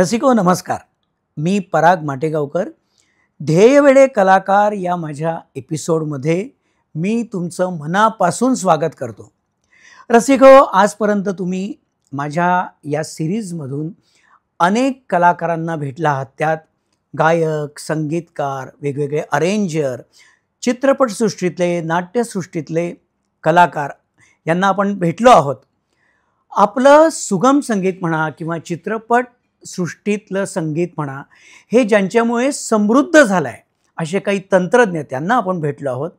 रसिको नमस्कार. मी पराग माटेगावकर. ध्येयवेडे कलाकार या माझ्या एपिसोडमध्ये मी तुमचं मनापासून स्वागत करतो. रसिको, आजपर्यंत तुम्ही माझ्या या सिरीजमधून अनेक कलाकारांना भेटला आहात. त्यात गायक, संगीतकार, वेगवेगळे अरेंजर, चित्रपटसृष्टीतले, नाट्यसृष्टीतले कलाकार यांना आपण भेटलो आहोत. आपलं सुगम संगीत म्हणा किंवा चित्रपट सृष्टीतलं संगीत म्हणा, हे ज्यांच्यामुळे समृद्ध झालं आहे असे काही तंत्रज्ञ त्यांना आपण भेटलो आहोत.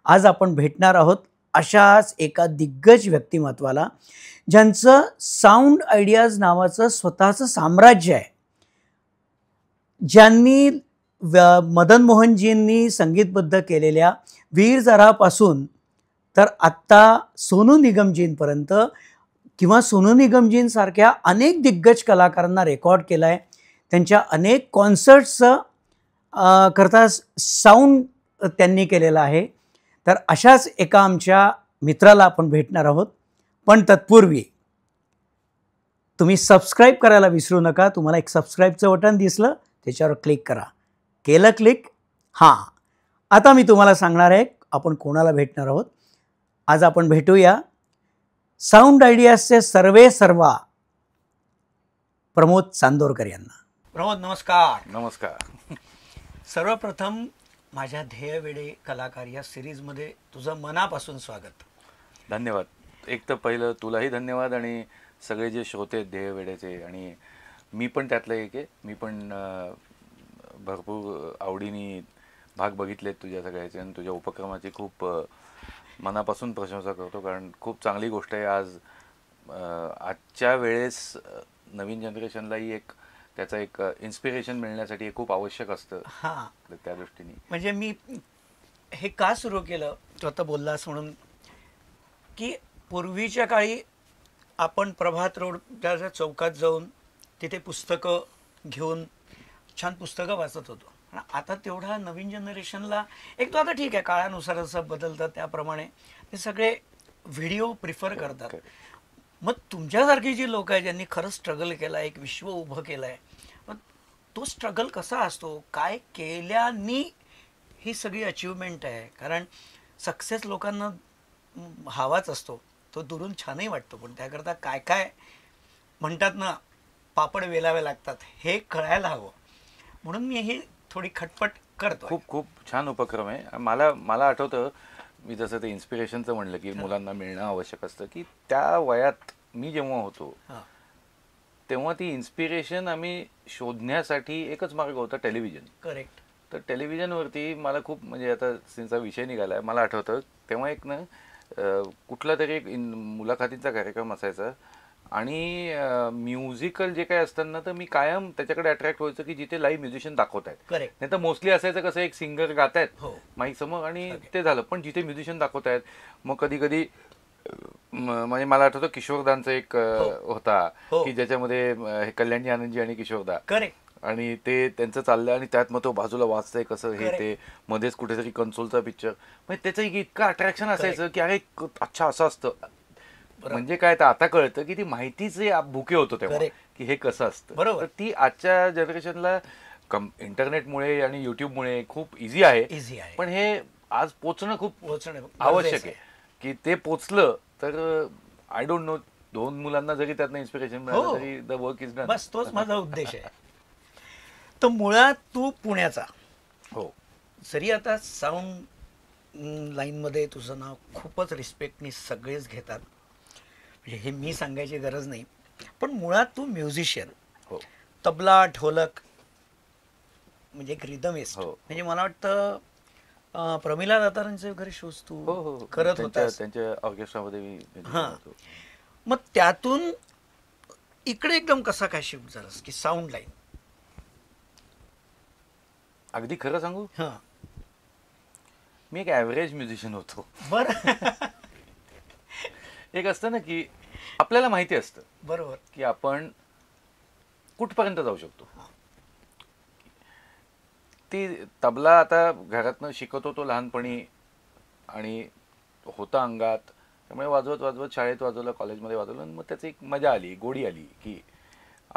आज आपण भेटणार आहोत अशाच एका दिग्गज व्यक्तिमत्वाला, ज्यांचं साऊंड आयडियाज नावाचं स्वतःचं साम्राज्य आहे. ज्यांनी मदन मोहनजींनी संगीतबद्ध केलेल्या वीर ज़रापासून तर आत्ता सोनू निगमजींपर्यंत किंवा सोनू निगमजींसारख्या अनेक दिग्गज कलाकारांना रेकॉर्ड केला आहे. त्यांच्या अनेक कॉन्सर्ट्सचं करता साऊंड त्यांनी केलेलं आहे. तर अशाच एका आमच्या मित्राला आपण भेटणार आहोत. पण तत्पूर्वी तुम्ही सबस्क्राईब करायला विसरू नका. तुम्हाला एक सबस्क्राईबचं बटन दिसलं, त्याच्यावर क्लिक करा. केलं क्लिक? हां, आता मी तुम्हाला सांगणार आहे आपण कोणाला भेटणार आहोत. आज आपण भेटूया साऊंड आयडियाजचे सर्वेसर्वा प्रमोद चांदोरकर यांना. प्रमोद नमस्कार. नमस्कार. सर्वप्रथम माझ्या ध्येयवेडे कलाकार या सिरीजमध्ये तुझं मनापासून स्वागत. धन्यवाद. एक तर पहिलं तुलाही धन्यवाद आणि सगळे जे श्रोते आहेत ध्येयवेडेचे, आणि मी पण त्यातलं एक आहे. मी पण भरपूर आवडीने भाग बघितलेत तुझ्या सगळ्याचे आणि तुझ्या उपक्रमाची खूप मनापासून प्रशंसा करतो, कारण खूप चांगली गोष्ट आहे. आज आजच्या वेळेस नवीन जनरेशनलाही एक त्याचा एक इन्स्पिरेशन मिळण्यासाठी हे खूप आवश्यक असतं. हां, त्या दृष्टीने म्हणजे मी हे का सुरू केलं, तो आता बोललास म्हणून, की पूर्वीच्या काळी आपण प्रभात रोडच्या चौकात जाऊन तिथे पुस्तकं घेऊन छान पुस्तकं वाचत होतो. आता तेवढा नवीन जनरेशनला एक तो आता ठीक आहे, काळानुसार असं बदलतं त्याप्रमाणे ते सगळे व्हिडिओ प्रिफर करतात. मग तुमच्यासारखी जी लोक आहेत ज्यांनी खरंच स्ट्रगल केला, एक विश्व उभं केलं आहे, मग तो स्ट्रगल कसा असतो, काय केल्यानी ही सगळी अचिव्हमेंट आहे. कारण सक्सेस लोकांना हवाच असतो, तो दुरून छानही वाटतो, पण त्याकरता काय काय म्हणतात ना, पापड वेलावे लागतात, हे कळायला हवं. म्हणून मी ही थोडी खटपट करतो. खूप खूप छान उपक्रम आहे. मला आठवतं, मी जसं ते इन्स्पिरेशनचं म्हणलं की मुलांना मिळणं आवश्यक असतं, की त्या वयात मी जेव्हा होतो तेव्हा ती इन्स्पिरेशन आम्ही शोधण्यासाठी एकच मार्ग होता, टेलिव्हिजन. करेक्ट. तर टेलिव्हिजनवरती मला खूप, म्हणजे आता सीनचा विषय निघाला आहे, मला आठवतं तेव्हा एक ना कुठला तरी एक मुलाखतींचा कार्यक्रम असायचा आणि म्युझिकल जे काही असतं ना, तर मी कायम त्याच्याकडे अट्रॅक्ट व्हायचं की जिथे लाईव्ह म्युझिशियन दाखवत आहेत. करेक्ट. नाही तर मोस्टली असायचं कसं, एक सिंगर गात आहेत माईक समोर आणि ते झालं. पण जिथे म्युझिशियन दाखवत आहेत, मग कधी कधी म्हणजे मला आठवतं किशोरदांचा एक होता की ज्याच्यामध्ये कल्याणी आनंदजी आणि किशोरदा, करेक्ट, आणि ते त्यांचं चाललं आणि त्यात मग तो बाजूला वाचतंय कसं, हे ते मध्येच कुठेतरी कन्सोलचा पिक्चर, म्हणजे त्याचं इतकं अट्रॅक्शन असायचं की अरे अच्छा असं असतं. म्हणजे काय, तर आता कळतं की ती माहितीचे भुके होतो तेव्हा की हे कसं असतं. बरोबर. तर ती आजच्या जनरेशनला इंटरनेटमुळे आणि युट्यूबमुळे खूप इझी आहे, पण हे आज पोचणं खूप आवश्यक आहे. की ते पोचलं तर आय डोंट नो, 2 मुलांना जरी त्यातनं इन्स्पिरेशन मिळालं तरी द वर्क इज डन. बस तोच माझा उद्देश आहे. तर मुळात तू पुण्याचा, हो, जरी आता साऊंड लाईनमध्ये तुझं नाव खूपच रिस्पेक्टनी सगळेच घेतात, म्हणजे हे मी सांगायची गरज नाही, पण मुळात तू म्युझिशियन, हो, तबला, ढोलक, म्हणजे एक रिदमिस्ट. म्हणजे मला वाटतं प्रमिला दातारांचे वगैरे शोज तू करत होतास त्यांच्या ऑर्केस्ट्रामध्ये. हां, मग त्यातून इकडे एकदम कसा काय शिफ्ट झालास की साऊंड लाईन? अगदी खरं सांगू, हां, मी एक ॲव्हरेज म्युझिशियन होतो. बरं. एक असतं ना की आपल्याला माहिती असतं, बरोबर, की आपण कुठपर्यंत जाऊ शकतो. ती तबला आता घरातनं शिकत होतो लहानपणी आणि होता अंगात, त्यामुळे वाजवत वाजवत शाळेत वाजवलं, कॉलेजमध्ये वाजवलं, मग त्याची एक मजा आली, गोडी आली की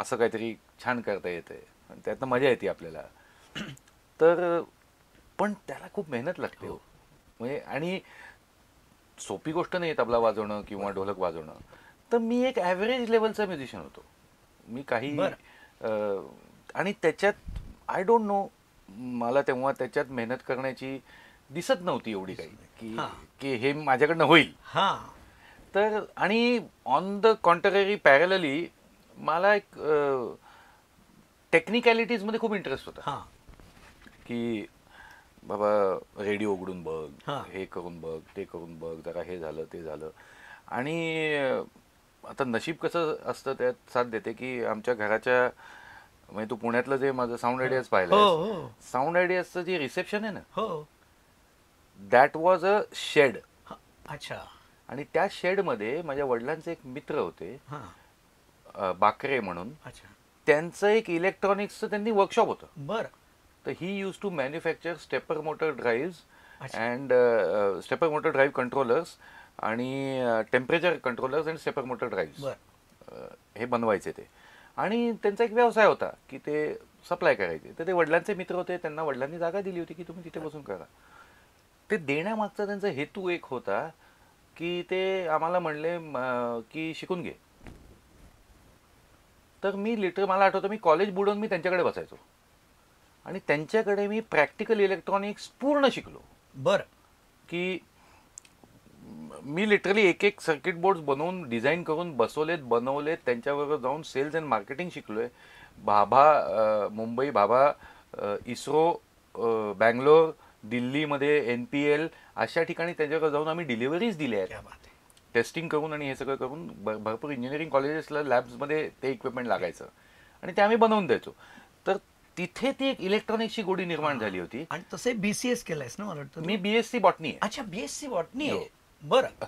असं काहीतरी छान करता येतंय, त्यातनं मजा येते आपल्याला. तर पण त्याला खूप मेहनत लागते हो. म्हणजे आणि सोपी गोष्ट नाही तबला वाजवणं किंवा ढोलक वाजवणं. तर मी एक ॲव्हरेज लेवलचा म्युझिशियन होतो. मी काही बरं. आणि त्याच्यात आय डोंट नो, मला तेव्हा त्याच्यात मेहनत करण्याची दिसत नव्हती एवढी काही, की हां. की हे माझ्याकडनं होईल. हां. तर आणि ऑन द कॉन्ट्ररी पॅरलली मला एक टेक्निकॅलिटीजमध्ये खूप इंटरेस्ट होता, हां. की बाबा रेडिओ उघडून बघ, हां. हे करून बघ, ते करून बघ, जरा हे झालं ते झालं. आणि आता नशीब कसं असतं त्यात साथ देते, की आमच्या घराच्या म्हणजे तू पुण्यातलं जे माझं साऊंड आयडियाज पाहिलं हो, आहेस, हो. साऊंड आयडियाजचं जे रिसेप्शन आहे ना, हो. That was a shed. हां. अच्छा. आणि त्या शेडमध्ये माझ्या वडिलांचे एक मित्र होते, हां. बाकरे म्हणून. अच्छा. त्यांचं एक इलेक्ट्रॉनिक्सचं त्यांनी वर्कशॉप होतं. बरं. तर he use to manufacture stepper motor drives अच्छा. And stepper motor drive controllers आणि temperature controllers and stepper motor drives बरं. हे बनवायचे ते. आणि त्यांचा एक व्यवसाय होता की ते सप्लाय करायचे. तर ते वडिलांचे मित्र होते, त्यांना वडिलांनी जागा दिली होती की तुम्ही तिथे बसून करा. ते देण्यामागचा त्यांचा हेतू एक होता की ते आम्हाला म्हणले की शिकून घे. तर मी मला आठवतं मी कॉलेज बुडवून मी त्यांच्याकडे बसायचो आणि त्यांच्याकडे मी प्रॅक्टिकल इलेक्ट्रॉनिक्स पूर्ण शिकलो. बरं. की मी लिटरली एक एक सर्किट बोर्ड बनवून डिझाईन करून बनवलेत, त्यांच्याबरोबर जाऊन सेल्स अँड मार्केटिंग शिकलोय. भाभा मुंबई, भाभा इस्रो, बँगलोर, दिल्लीमध्ये NPL अशा ठिकाणी त्यांच्याकडे जाऊन आम्ही डिलिव्हरीज दिल्या आहेत, क्या बात आहे. टेस्टिंग करून आणि हे सगळं करून. भरपूर इंजिनिअरिंग कॉलेजेसला लॅब्समध्ये ते इक्विपमेंट लागायचं आणि ते आम्ही बनवून द्यायचो. तर तिथे ती एक इलेक्ट्रॉनिक्सची गोडी निर्माण झाली होती. आणि तसे BCS केलंयस ना, मला वाटतं मी BSc बॉटनी आहे. अच्छा, BSc बॉटनी आहे. बरं.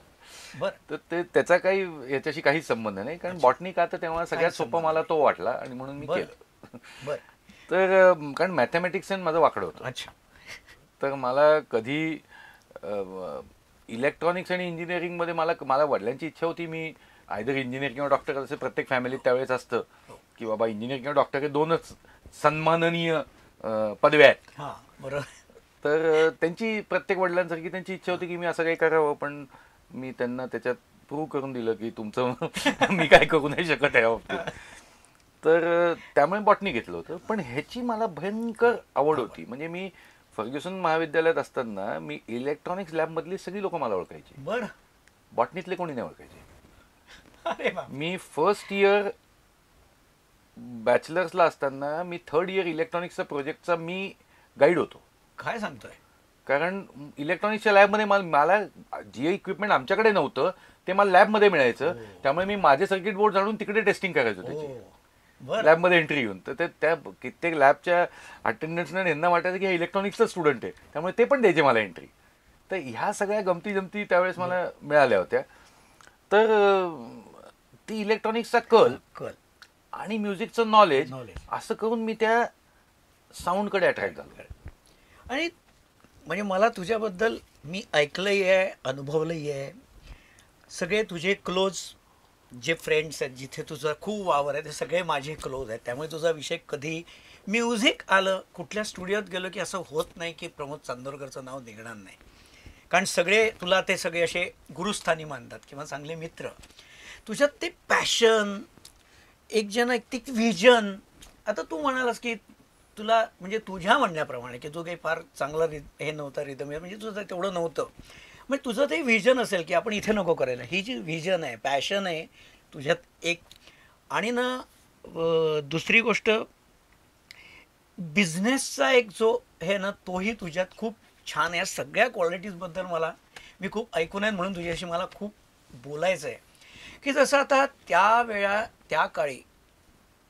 बरं. तर ते त्याचा काही याच्याशी काहीच संबंध नाही, कारण बॉटनी का तर तेव्हा सगळ्यात सोपं मला तो वाटला आणि म्हणून मी केलं. बरं. तर कारण मॅथमॅटिक्स माझं वाकडं होतं. अच्छा. तर मला कधी इलेक्ट्रॉनिक्स आणि इंजिनिअरिंगमध्ये मला वडिलांची इच्छा होती मी आयदर इंजिनियर किंवा डॉक्टर, असे प्रत्येक फॅमिलीत त्यावेळेस असतं की बाबा इंजिनियर किंवा डॉक्टर हे दोनच सन्माननीय पदव्या आहेत. हां. बरोबर. तर त्यांची प्रत्येक वडिलांसारखी त्यांची इच्छा होती की मी असं काही करावं, पण मी त्यांना त्याच्यात प्रूव्ह करून दिलं की तुमचं मी काय करू नाही शकत या बाबतीत. तर त्यामुळे बॉटनी घेतलं होतं. पण ह्याची मला भयंकर आवड होती. म्हणजे मी फर्ग्युसन महाविद्यालयात असताना मी इलेक्ट्रॉनिक्स लॅबमधली सगळी लोक मला ओळखायची, बरं. बॉटनीतले कोणी नाही ओळखायचे. अरे बाप. मी फर्स्ट इयर बॅचलर्सला असताना मी थर्ड इयर इलेक्ट्रॉनिक्सचा प्रोजेक्टचा मी गाईड होतो. काय सांगतोय. कारण इलेक्ट्रॉनिक्सच्या लॅबमध्ये मला जे इक्विपमेंट आमच्याकडे नव्हतं ते मला लॅबमध्ये मिळायचं. त्यामुळे मी माझे सर्किट बोर्ड जाणून तिकडे टेस्टिंग करायचो त्याची, लॅबमध्ये एंट्री घेऊन. तर त्या कित्येक लॅबच्या अटेंडन्सने यांना वाटायचं की हा इलेक्ट्रॉनिक्सचा स्टुडंट आहे, त्यामुळे ते पण द्यायचे मला एंट्री. तर ह्या सगळ्या गमती जमती त्यावेळेस मला मिळाल्या होत्या. तर ती इलेक्ट्रॉनिक्सचा कल आणि म्युझिकचं नॉलेज असं करून मी त्या साऊंडकडे अट्रॅक्ट झालो. आणि म्हणजे मला तुझ्याबद्दल मी ऐकलंही आहे, अनुभवलंही आहे. सगळे तुझे क्लोज जे फ्रेंड्स आहेत, जिथे तुझा खूप वावर आहे, ते सगळे माझे क्लोज आहेत. त्यामुळे तुझा विषय कधी म्युझिक आलं, कुठल्या स्टुडिओत गेलो की असं होत नाही की प्रमोद चांदोरकरचं नाव निघणार नाही. कारण सगळे तुला ते सगळे असे गुरुस्थानी मानतात किंवा चांगले मित्र. तुझ्यात ते पॅशन, एक जनैतिक व्हिजन. आता तू म्हणालास की तुला म्हणजे तुझ्या म्हणण्याप्रमाणे की तू काही फार चांगला हे नव्हता रिदम, म्हणजे तुझं तेवढं नव्हतं. म्हणजे तुझं ते व्हिजन असेल की आपण इथे नको करायला. ही जी व्हिजन आहे, पॅशन आहे तुझ्यात एक. आणि ना दुसरी गोष्ट, बिझनेसचा एक जो हे ना तोही तुझ्यात खूप छान आहे. या सगळ्या क्वालिटीजबद्दल मी खूप ऐकून आहे, म्हणून तुझ्याशी मला खूप बोलायचं आहे. की जसं आता त्या काळी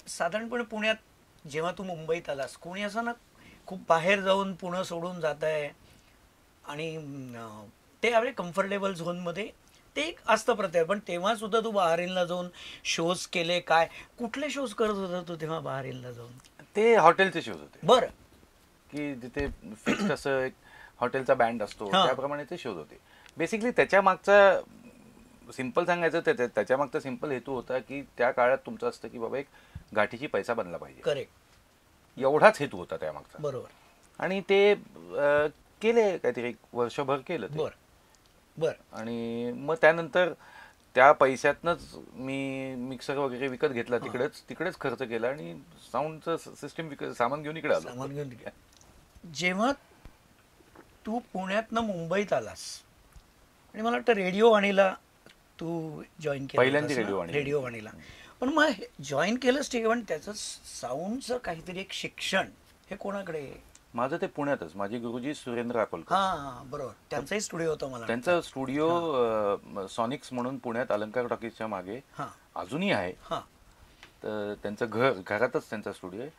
साधारणपणे पुण्यात जेव्हा तू मुंबईत आलास, कोणी असं ना खूप बाहेर जाऊन पुणं सोडून जात आहे आणि ते यावेळी कम्फर्टेबल झोनमध्ये ते एक असतं प्रत्येक. पण तेव्हा सुद्धा तू बहारीनला जाऊन शोज केले. काय कुठले शोज करत होता तू तेव्हा बहारीनला जाऊन? ते हॉटेलचे शोज होते. बरं. की जिथे फिक्स्ड असं एक हॉटेलचा बँड असतो त्याप्रमाणे ते शोज होते. बेसिकली त्याच्या मागचा सिंपल सांगायचं त्याच्या मागचा सिंपल हेतू होता की त्या काळात तुमचं असतं की बाबा एक गाठीची पैसा बनला पाहिजे. करेक्ट. एवढाच हेतू होता त्यामागचा. बरोबर. आणि ते केले काहीतरी 1 वर्षभर केलं ते. बर बर. आणि मग त्यानंतर त्या पैशातनंच मी मिक्सर वगैरे विकत घेतला, तिकडेच खर्च केला आणि साऊंडचं सिस्टीम सामान घेऊन इकडे आलो. सामान घेऊन जेव्हा तू पुण्यातनं मुंबईत आलास आणि मला वाटतं रेडिओ वाणीला तू जॉईन केलं पहिल्यांदा होतंस ना? रेडिओ वाणीला. पण मग जॉईन केलंच ठीक आहे, पण त्याचं साऊंडचं काहीतरी एक शिक्षण हे कोणाकडे? माझं ते पुण्यातच. माझे गुरुजी सुरेंद्र अकोलकर. हां बरोबर. त्यांचाही स्टुडिओ होता मला. त्यांचा स्टुडिओ सॉनिक्स म्हणून पुण्यात अलंकार टॉकीजच्या मागे अजूनही आहे. तर त्यांचं घरातच त्यांचा स्टुडिओ आहे.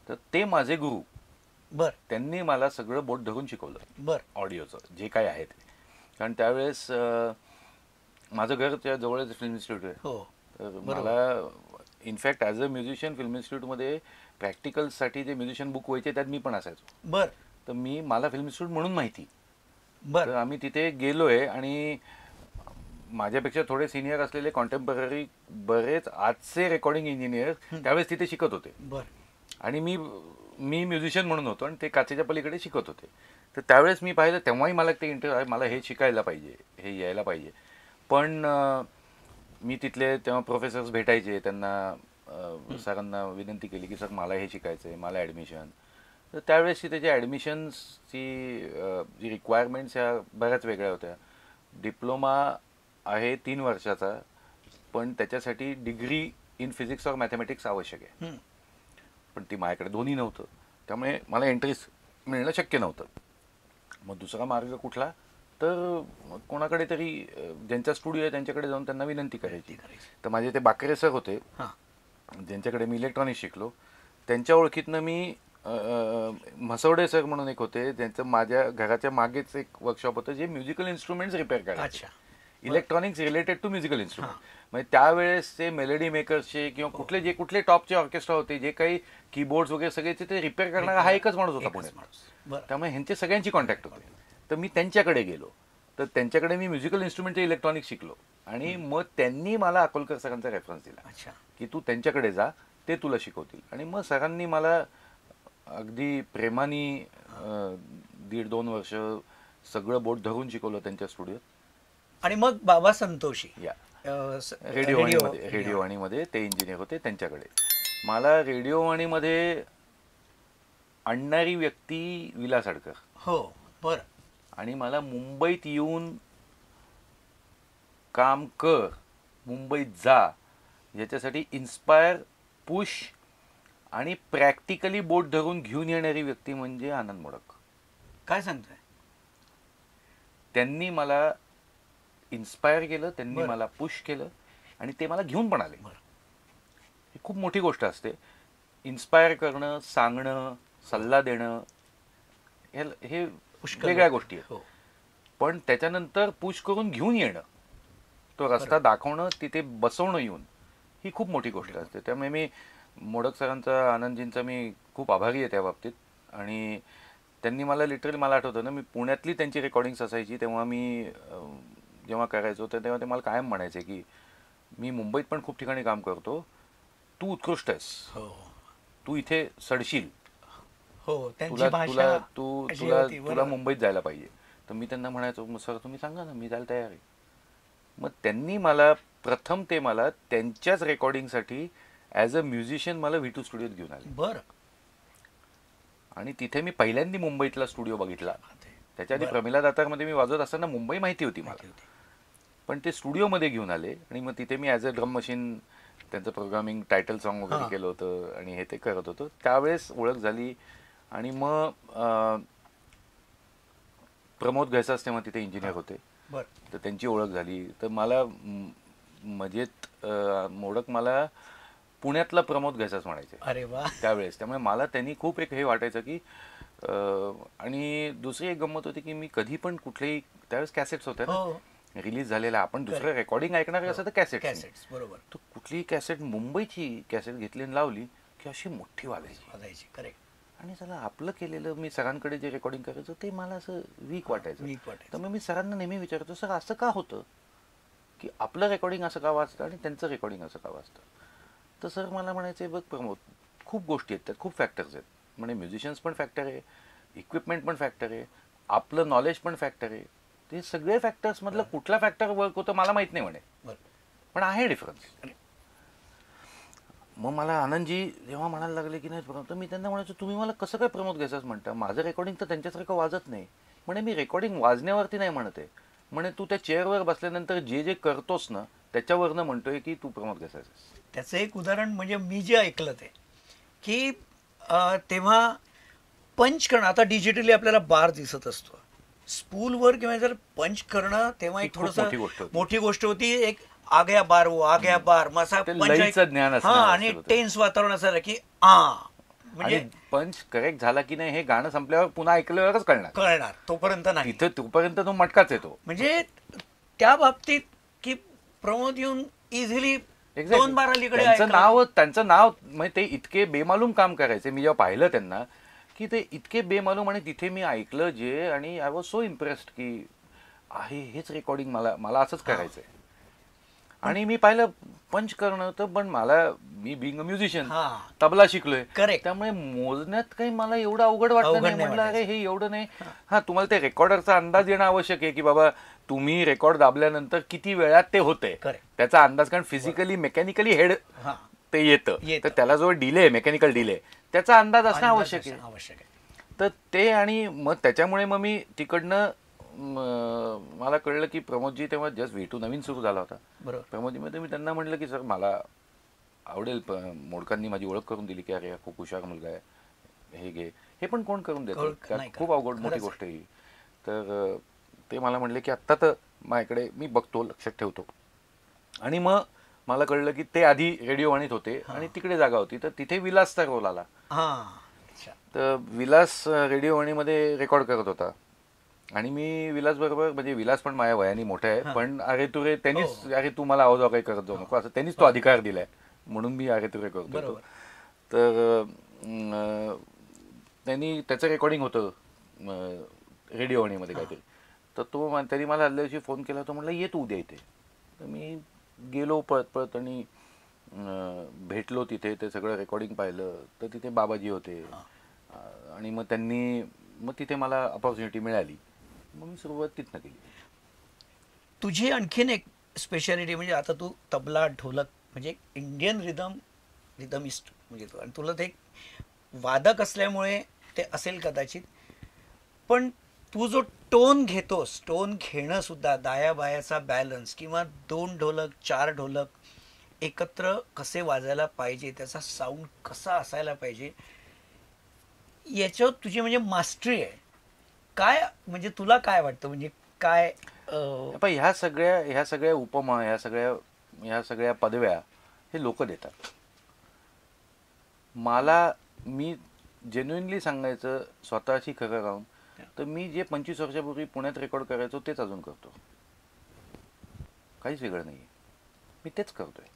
तर ते माझे गुरु. बर. त्यांनी मला सगळं बोट धरून शिकवलं. बर. ऑडिओचं जे काय आहे ते. कारण त्यावेळेस माझं घर त्या जवळच फिल्म इन्स्टिट्यूट आहे. हो. तर मला in fact as a musician film इन्स्टिट्यूटमध्ये प्रॅक्टिकल्ससाठी जे म्युझिशियन बुक व्हायचे त्यात मी पण असायचो. बर. तर मला फिल्म इन्स्टिट्यूट म्हणून माहिती. बर. तर आम्ही तिथे गेलोय आणि माझ्यापेक्षा थोडे सिनियर असलेले कॉन्टेम्पररी बरेच आजचे रेकॉर्डिंग इंजिनियर त्यावेळेस तिथे शिकत होते. बर. आणि मी म्युझिशियन म्हणून होतो आणि ते काचेच्या पलीकडे शिकत होते. तर त्यावेळेस मी पाहिलं तेव्हाही मला ते इंटरेस्ट आहे, मला हे शिकायला पाहिजे, हे यायला पाहिजे. पण मी तिथले तेव्हा प्रोफेसर्स भेटायचे, त्यांना सरांना विनंती केली की सर मला हे शिकायचं आहे, मला ॲडमिशन. तर त्यावेळेसची त्याची ॲडमिशन्सची जी रिक्वायरमेंट्स ह्या बऱ्याच वेगळ्या होत्या. डिप्लोमा आहे 3 वर्षाचा, पण त्याच्यासाठी डिग्री इन फिजिक्स और मॅथमॅटिक्स आवश्यक आहे. पण ती माझ्याकडे दोन्ही नव्हतं, त्यामुळे मला एंट्रीस मिळणं शक्य नव्हतं. मग दुसरा मार्ग कुठला? तर कोणाकडे तरी ज्यांचा स्टुडिओ आहे त्यांच्याकडे जाऊन त्यांना विनंती करायची. तर माझे ते बाकरे सर होते, ज्यांच्याकडे मी इलेक्ट्रॉनिक्स शिकलो. त्यांच्या ओळखीतनं मी म्हसवडे सर म्हणून एक होते, ज्यांचं माझ्या घराच्या मागेच एक वर्कशॉप होतं जे म्युझिकल इन्स्ट्रुमेंट्स रिपेअर करायचे. Electronics related to musical instrument. म्हणजे त्यावेळेसचे मेलोडी मेकर्सचे किंवा कुठले टॉपचे ऑर्केस्ट्रा होते, जे काही कीबोर्ड्स वगैरे सगळे ते रिपेअर करणारा हा एकच माणूस होता पुण्यात. त्यामुळे ह्यांचे सगळ्यांची कॉन्टॅक्ट होते. तर मी त्यांच्याकडे गेलो. तर त्यांच्याकडे मी म्युझिकल इन्स्ट्रुमेंटचे इलेक्ट्रॉनिक्स शिकलो आणि मग त्यांनी मला अकोलकर सरांचा रेफरन्स दिला की तू त्यांच्याकडे जा, ते तुला शिकवतील. आणि मग सरांनी मला अगदी प्रेमाने 1.5-2 वर्ष सगळं बोट धरून शिकवलं त्यांच्या स्टुडिओत. आणि मग बाबा संतोषी या रेडिओ वाणीमध्ये ते इंजिनियर होते, त्यांच्याकडे मला रेडिओ वाणीमध्ये आणणारी व्यक्ती विलास आडकर. हो. बर. आणि मला मुंबईत येऊन काम कर, मुंबईत जा याच्यासाठी इन्स्पायर, पुश आणि प्रॅक्टिकली बोट धरून घेऊन येणारी व्यक्ती म्हणजे आनंद मोडक. काय सांगताय? त्यांनी मला इन्स्पायर केलं, त्यांनी मला पुश केलं आणि ते मला घेऊन पण आले. ही खूप मोठी गोष्ट असते. इन्स्पायर करणं, सांगणं, सल्ला देणं हे वेगळ्या गोष्टी आहेत. पण त्याच्यानंतर पुश करून घेऊन येणं, तो रस्ता दाखवणं, तिथे बसवणं येऊन, ही खूप मोठी गोष्ट असते. त्यामुळे मी मोडक सरांचा, आनंदजींचा मी खूप आभारी आहे त्या बाबतीत. आणि त्यांनी मला लिटरली, मला आठवतं ना, मी पुण्यातली त्यांची रेकॉर्डिंग्स असायची तेव्हा मी जेव्हा करायचो तर तेव्हा ते मला कायम म्हणायचे की मी मुंबईत पण खूप ठिकाणी काम करतो, तू उत्कृष्ट आहेस, तू इथे सडशील, तुला मुंबईत जायला पाहिजे. तर मी त्यांना म्हणायचो मग सर तुम्ही सांगा ना, मी जायला तयार आहे. मग त्यांनी मला प्रथम ते मला त्यांच्याच रेकॉर्डिंगसाठी ॲज अ म्युझिशियन मला V2 स्टुडिओत घेऊन आले. बरं. आणि तिथे मी पहिल्यांदा मुंबईतला स्टुडिओ बघितला. त्याच्या आधी प्रमिला दातारमध्ये मी वाजवत असताना मुंबई माहिती होती मला, पण ते स्टुडिओमध्ये घेऊन आले आणि मग तिथे मी ॲज अ ड्रम मशीन त्यांचं प्रोग्रामिंग, टायटल सॉन्ग वगैरे केलं होतं आणि हे ते करत होतो. त्यावेळेस ओळख झाली. आणि मग प्रमोद घैसास तेव्हा तिथे इंजिनियर होते, तर त्यांची ओळख झाली. तर मला मजेत मोडक मला पुण्यातला प्रमोद घैसास म्हणायचे. अरे वा. त्यावेळेस. त्यामुळे मला त्यांनी खूप एक हे वाटायचं की आणि दुसरी एक गंमत होती की मी कधी पण कुठलेही, त्यावेळेस कॅसेट्स होत्या ना रिलीज झालेल्या, आपण दुसरं रेकॉर्डिंग ऐकणार असं तर कॅसेट्स. बरोबर. तर कुठलीही कॅसेट, मुंबईची कॅसेट घेतली आणि लावली की अशी मोठी वाजायची. करेक्ट. आणि चला आपलं केलेलं, मी सरांकडे जे रेकॉर्डिंग करायचं ते मला असं वीक वाटायचं. तर मग मी सरांना नेहमी विचारतो, सर असं का होतं की आपलं रेकॉर्डिंग असं का वाजतं आणि त्यांचं रेकॉर्डिंग असं का वाजतं? तर सर मला म्हणायचे बघ प्रमोद, खूप गोष्टी आहेत त्यात, खूप फॅक्टर्स आहेत म्हणे. म्युझिशियन्स पण फॅक्टर आहे, इक्विपमेंट पण फॅक्टर आहे, आपलं नॉलेज पण फॅक्टर आहे. ते सगळे फॅक्टर्स मधलं कुठला फॅक्टर वर्क होतं मला माहित नाही म्हणे, पण आहे डिफरन्स. मग मला आनंदजी जेव्हा म्हणायला लागले की नाही प्रमोद, तर मी त्यांना म्हणायचो तुम्ही मला कसं काय प्रमोद घ्यायचंच म्हणता, माझं रेकॉर्डिंग तर त्यांच्यासारखं वाजत नाही. म्हणे मी रेकॉर्डिंग वाजण्यावरती नाही म्हणते, म्हणे तू त्या चेअरवर बसल्यानंतर जे जे करतोस ना त्याच्यावरनं म्हणतोय की तू प्रमोद घ्यायचंस. त्याचं एक उदाहरण म्हणजे मी जे ऐकलं ते की तेव्हा पंच करणं, आता डिजिटली आपल्याला बार दिसत असतो, स्पूलवर किंवा जर पंच करणं तेव्हा एक ही खूप थोडंसं मोठी गोष्ट होती. मोठी गोष्ट होती. एक आ गया बार, वो आ गया बार, मसा ते पंच लयचं ज्ञान असणं हा, आवश्यक आणि होतं. टेन्स वातावरण असायला की म्हणजे आणि पंच करेक्ट झाला की नाही हे गाणं संपल्यावर पुन्हा ऐकल्यावरच कळणार. कळणार, तोपर्यंत नाही. तिथं तोपर्यंत तो मटकाच येतो. म्हणजे त्या बाबतीत की प्रमोद येऊन इझिली दोन बार अलीकडे त्यांचं नाव म्हणजे ते इतके बेमालूम काम करायचे. मी जेव्हा पाहिलं त्यांना की ते इतके बेमालूम, आणि तिथे मी ऐकलं जे, आणि आय वॉज सो इम्प्रेस्ड की आहे हेच रेकॉर्डिंग मला असंच करायचंय. आणि मी पाहिलं पंच करणं तर, पण मी बिंग अ म्युझिशियन तबला शिकलोय, त्यामुळे मोजण्यात काही मला एवढं अवघड वाटलं नाही. म्हटलं अरे हे एवढं नाही. हा, तुम्हाला ते रेकॉर्डरचा अंदाज येणं आवश्यक आहे की बाबा तुम्ही रेकॉर्ड दाबल्यानंतर किती वेळात ते होते त्याचा अंदाज, कारण फिजिकली मेकॅनिकली हेड ते येतं, तर त्याला जो डिले, मेकॅनिकल डिले, त्याचा अंदाज असणं आवश्यक आहे. तर ते, आणि मग त्याच्यामुळे मग मी तिकडनं मला कळलं की प्रमोदजी तेव्हा जस्ट V2 नवीन सुरू झाला होता. प्रमोदजी मध्ये मी त्यांना म्हटलं की सर मला आवडेल, मोडकांनी माझी ओळख करून दिली की अरे खूप हुशार मुलगा आहे, हे घे. हे पण कोण करून देतं, त्यात खूप अवघड मोठी गोष्ट आहे. तर ते मला म्हटले की आत्ता तर माझ्याकडे मी बघतो, लक्षात ठेवतो. आणि मग मला कळलं की ते आधी रेडिओ वाणीत होते आणि तिकडे जागा होती, तर तिथे विलासचा रोल आला. तर विलास रेडिओ वाणीमध्ये रेकॉर्ड करत होता, आणि मी विलास बरोबर, म्हणजे विलास पण माझ्या वयाने मोठा आहे, पण अरे तुरे त्यांनीच, अरे तू मला आवाज काही करत जाऊ नको असं त्यांनीच तो अधिकार दिलाय, म्हणून मी अरे तुरे करतो. तर त्यांनी त्याचं रेकॉर्डिंग होतं रेडिओ वाणीमध्ये काहीतरी, तर त्यांनी मला आदल्या दिवशी फोन केला होता, म्हटलं ये तू उद्या इथे. तर मी गेलो पळत पळत आणि भेटलो तिथे, ते सगळं रेकॉर्डिंग पाहिलं. तर तिथे बाबाजी होते, आणि मग मग तिथे मला अपॉर्च्युनिटी मिळाली. मग मी सुरुवात तिथनं केली. तुझी आणखीन एक स्पेशालिटी म्हणजे आता तू तबला, ढोलक, म्हणजे इंडियन रिदमिस्ट म्हणजे तू, आणि तुला ते वादक असल्यामुळे ते असेल कदाचित, पण तू जो टोन घेतोस, टोन घेणं सुद्धा, दाया बायाचा बॅलन्स, किंवा 2 ढोलक 4 ढोलक एकत्र कसे वाजायला पाहिजे, त्याचा साऊंड कसा असायला पाहिजे, याच्यावर तुझी म्हणजे मास्टरी आहे. काय म्हणजे तुला काय वाटतं, म्हणजे काय ह्या सगळ्या उपमा, ह्या सगळ्या पदव्या हे लोक देतात मला. मी जेन्युइनली सांगायचं स्वतःशी खरं राहून, तर मी जे 25 वर्षापूर्वी पुण्यात रेकॉर्ड करायचो तेच अजून करतो, काहीच वेगळं नाही आहे. मी तेच करतोय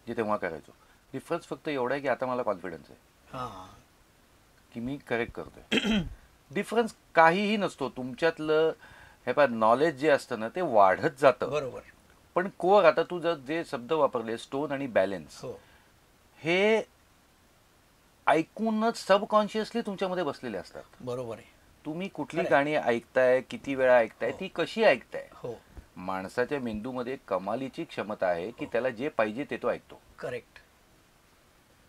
जे तेव्हा करायचो. डिफरन्स फक्त एवढा आहे की आता मला कॉन्फिडन्स आहे की मी करेक्ट करतोय. डिफरन्स काहीही नसतो तुमच्यातलं. हे पहा, नॉलेज जे असतं ना ते वाढत जातं, बरोबर, पण कोर, आता तू जे शब्द वापरले स्टोन आणि बॅलन्स, हे ऐकूनच सबकॉन्शियसली तुमच्यामध्ये बसलेले असतात. बरोबर आहे. तुम्ही कुठली गाणी ऐकताय, किती वेळा ऐकताय, ती कशी ऐकताय. माणसाच्या मेंदूमध्ये कमालीची क्षमता आहे की त्याला जे पाहिजे ते तो ऐकतो. करेक्ट.